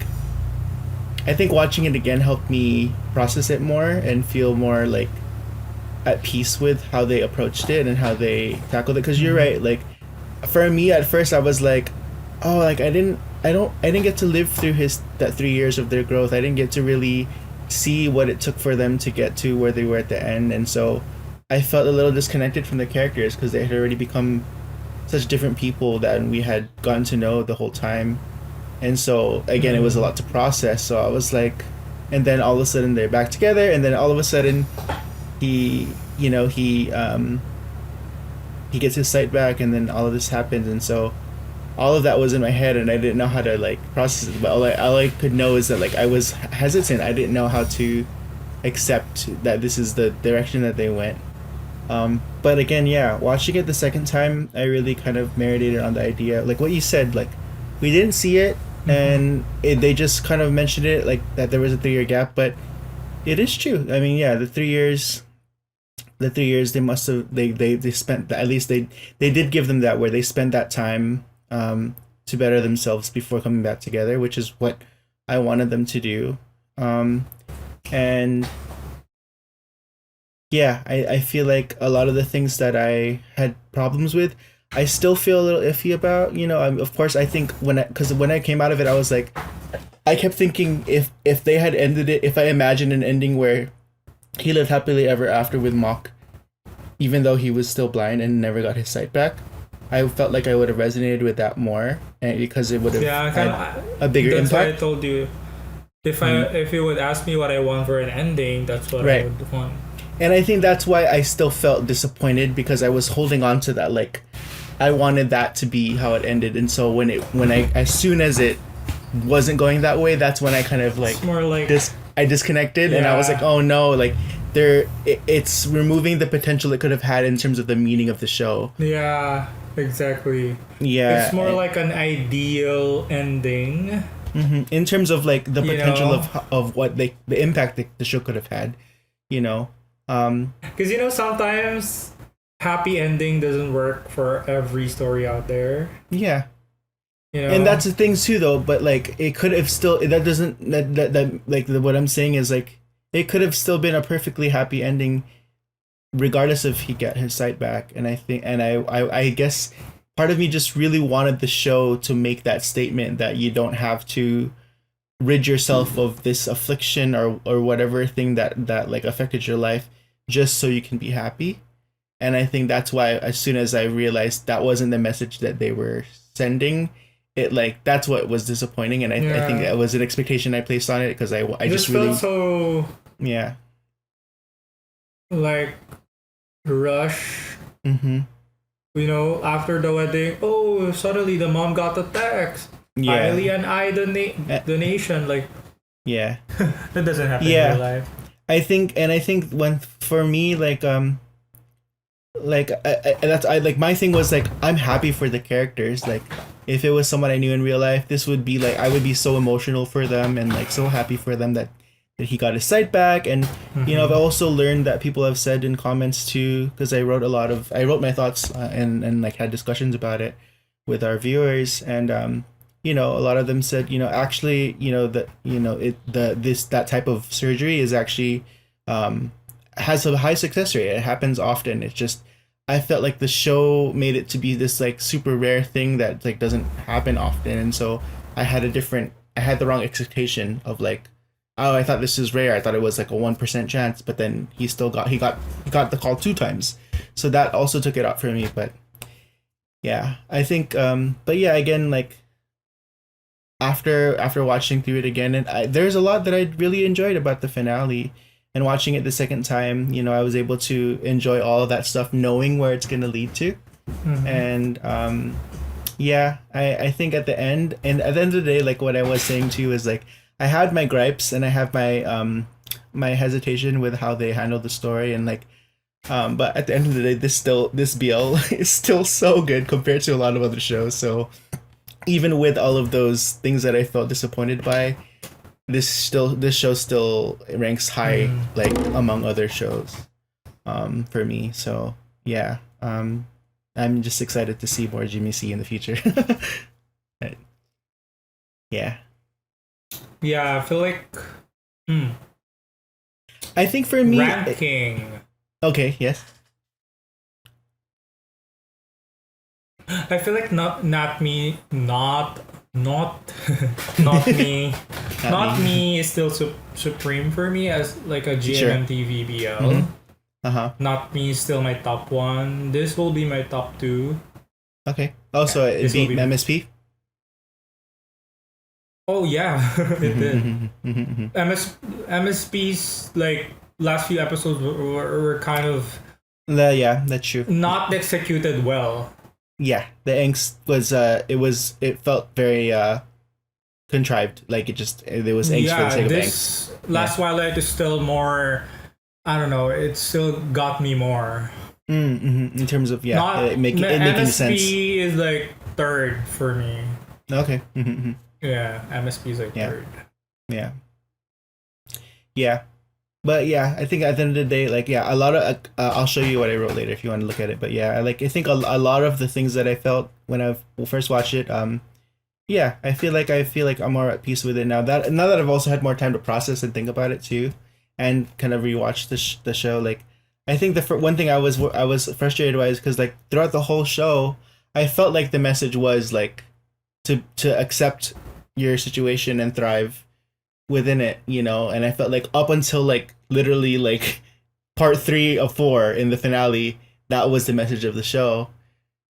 I think watching it again helped me process it more and feel more like at peace with how they approached it and how they tackled it. Because you're right, like for me at first I was like, oh, like I didn't get to live through that 3 years of their growth. I didn't get to really see what it took for them to get to where they were at the end, and so I felt a little disconnected from the characters because they had already become such different people that we had gotten to know the whole time. And so again, it was a lot to process. So I was like, and then all of a sudden they're back together, and then all of a sudden he gets his sight back, and then all of this happens. And so all of that was in my head, and I didn't know how to like process it. But all I could know is that like I was hesitant. I didn't know how to accept that this is the direction that they went. But again, yeah, watching it the second time, I really kind of marinated on the idea, like what you said, like we didn't see it, and they just kind of mentioned it, like that there was a 3-year gap, but it is true. I mean, yeah, the 3 years they must have they spent, at least they did give them that, where they spent that time to better themselves before coming back together, which is what I wanted them to do. And yeah, I feel like a lot of the things that I had problems with, I still feel a little iffy about. You know, of course, I think when I came out of it, I was like, I kept thinking if they had ended it, if I imagined an ending where he lived happily ever after with Mock, even though he was still blind and never got his sight back, I felt like I would have resonated with that more, and because it would have had a bigger that's impact. Why I told you, if you would ask me what I want for an ending, that's what I would want. And I think that's why I still felt disappointed, because I was holding on to that. Like, I wanted that to be how it ended, and so as soon as it wasn't going that way, that's when I kind of like, it's more like I disconnected, and I was like, oh no, like it's removing the potential it could have had in terms of the meaning of the show. Yeah, exactly. Yeah, it's more like an ideal ending. In terms of like the potential of what the impact the show could have had, you know. Because sometimes happy ending doesn't work for every story out there. Yeah. And that's the thing too, though. But like, it could have still, what I'm saying is like, it could have still been a perfectly happy ending, regardless if he got his sight back. And I guess part of me just really wanted the show to make that statement that you don't have to rid yourself of this affliction or whatever thing that like affected your life just so you can be happy. And I think that's why, as soon as I realized that wasn't the message that they were sending, it like, that's what was disappointing. And I think that was an expectation I placed on it, because I just really felt so like rush. After the wedding, suddenly the mom got a text. Highly an eye donation, like that doesn't happen in real life. I think when, for me, like my thing was like, I'm happy for the characters. Like, if it was someone I knew in real life, this would be like, I would be so emotional for them and like so happy for them that he got his sight back. And I've also learned that people have said in comments too, because I wrote my thoughts and like had discussions about it with our viewers, and a lot of them said, actually, that type of surgery is actually has a high success rate. It happens often. It's just, I felt like the show made it to be this like super rare thing that like doesn't happen often, and so I had the wrong expectation of like, oh, I thought this is rare. I thought it was like a 1% chance, but then he got the call 2 times, so that also took it out for me. But yeah, I think but yeah, again, like after watching through it again, and there's a lot that I really enjoyed about the finale. And watching it the second time, I was able to enjoy all of that stuff, knowing where it's going to lead to. And I think at the end of the day, like what I was saying too is like, I had my gripes and I have my my hesitation with how they handled the story, and like but at the end of the day, this BL is still so good compared to a lot of other shows. So even with all of those things that I felt disappointed by, this show still ranks high, like among other shows for me. So yeah, I'm just excited to see more Jimmy C in the future. But, yeah, I feel like I think for me, ranking. Okay, yes. I feel like not me is still supreme for me as like a GMMTV BL. Not Me is still my top 1. This will be my top 2. Okay. Also, it this will beat be- MSP. Oh yeah, it did. MSP's like last few episodes were kind of Yeah, that's true. not executed well. Yeah, the angst was it felt very contrived. Like there was angst for the sake of this angst. Last Twilight is still more. I don't know. It still got me more. In terms of making MSP sense. is like third for me. Okay. Yeah, MSP is like third. Yeah. Yeah. But yeah, I think at the end of the day, like, yeah, a lot of I'll show you what I wrote later if you want to look at it. But yeah, I think a lot of the things that I felt when I first watched it, yeah, I feel like I'm more at peace with it now that I've also had more time to process and think about it too, and kind of rewatch the show. Like, I think the one thing I was frustrated by is because like throughout the whole show, I felt like the message was like to accept your situation and thrive within it, you know. And I felt like up until like literally like part 3 of 4 in the finale, that was the message of the show,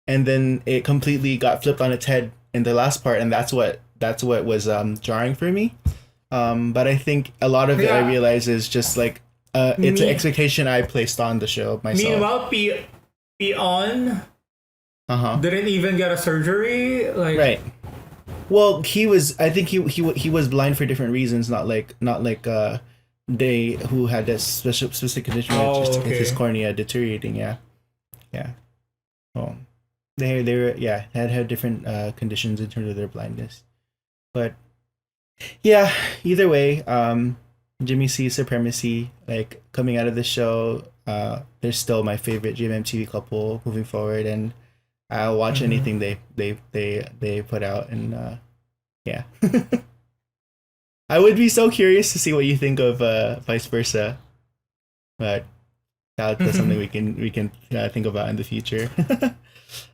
and then it completely got flipped on its head in the last part, and that's what was jarring for me. But I think a lot of it I realize is just like it's an expectation I placed on the show myself. Meanwhile, Peon didn't even get a surgery. Like, right. Well, I think he was blind for different reasons, not like they who had this specific condition where just his cornea deteriorating. Yeah. Oh, they were had different conditions in terms of their blindness, but yeah. Either way, Jimmy C's supremacy, like coming out of the show, they're still my favorite GMMTV couple moving forward, and I'll watch anything they put out, and yeah. I would be so curious to see what you think of vice versa, but that's something we can think about in the future.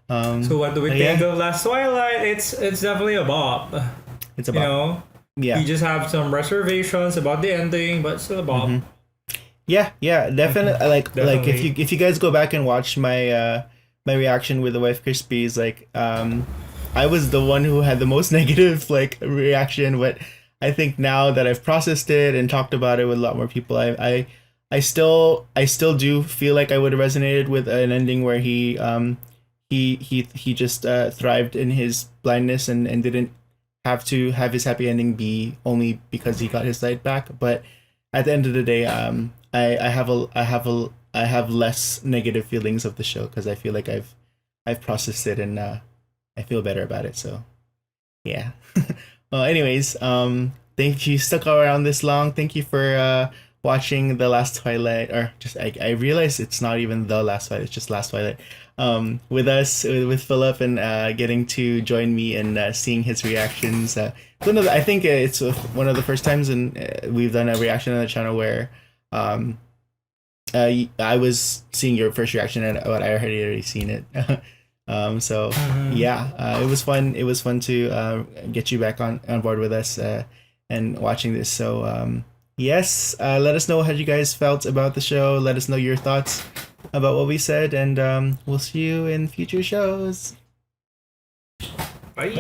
So what do we think of Last Twilight? It's definitely a bop. It's a bop. You know, yeah. You just have some reservations about the ending, but still a bop. Yeah, definitely. Like if you guys go back and watch my my reaction with the wife Crispies, like I was the one who had the most negative like reaction, but I think now that I've processed it and talked about it with a lot more people, I still do feel like I would have resonated with an ending where he just thrived in his blindness and didn't have to have his happy ending be only because he got his sight back. But at the end of the day, I have less negative feelings of the show because I feel like I've processed it and I feel better about it. So yeah. Well, anyways, thank you stuck around this long. Thank you for watching The Last Twilight, or just I realized it's not even The Last Twilight, it's just Last Twilight. With us, with Philip, and getting to join me and seeing his reactions. I think it's one of the first times we've done a reaction on the channel where I was seeing your first reaction and what I had already seen it. So yeah, it was fun. It was fun to get you back on board with us and watching this. So yes, let us know how you guys felt about the show. Let us know your thoughts about what we said, and we'll see you in future shows. Bye.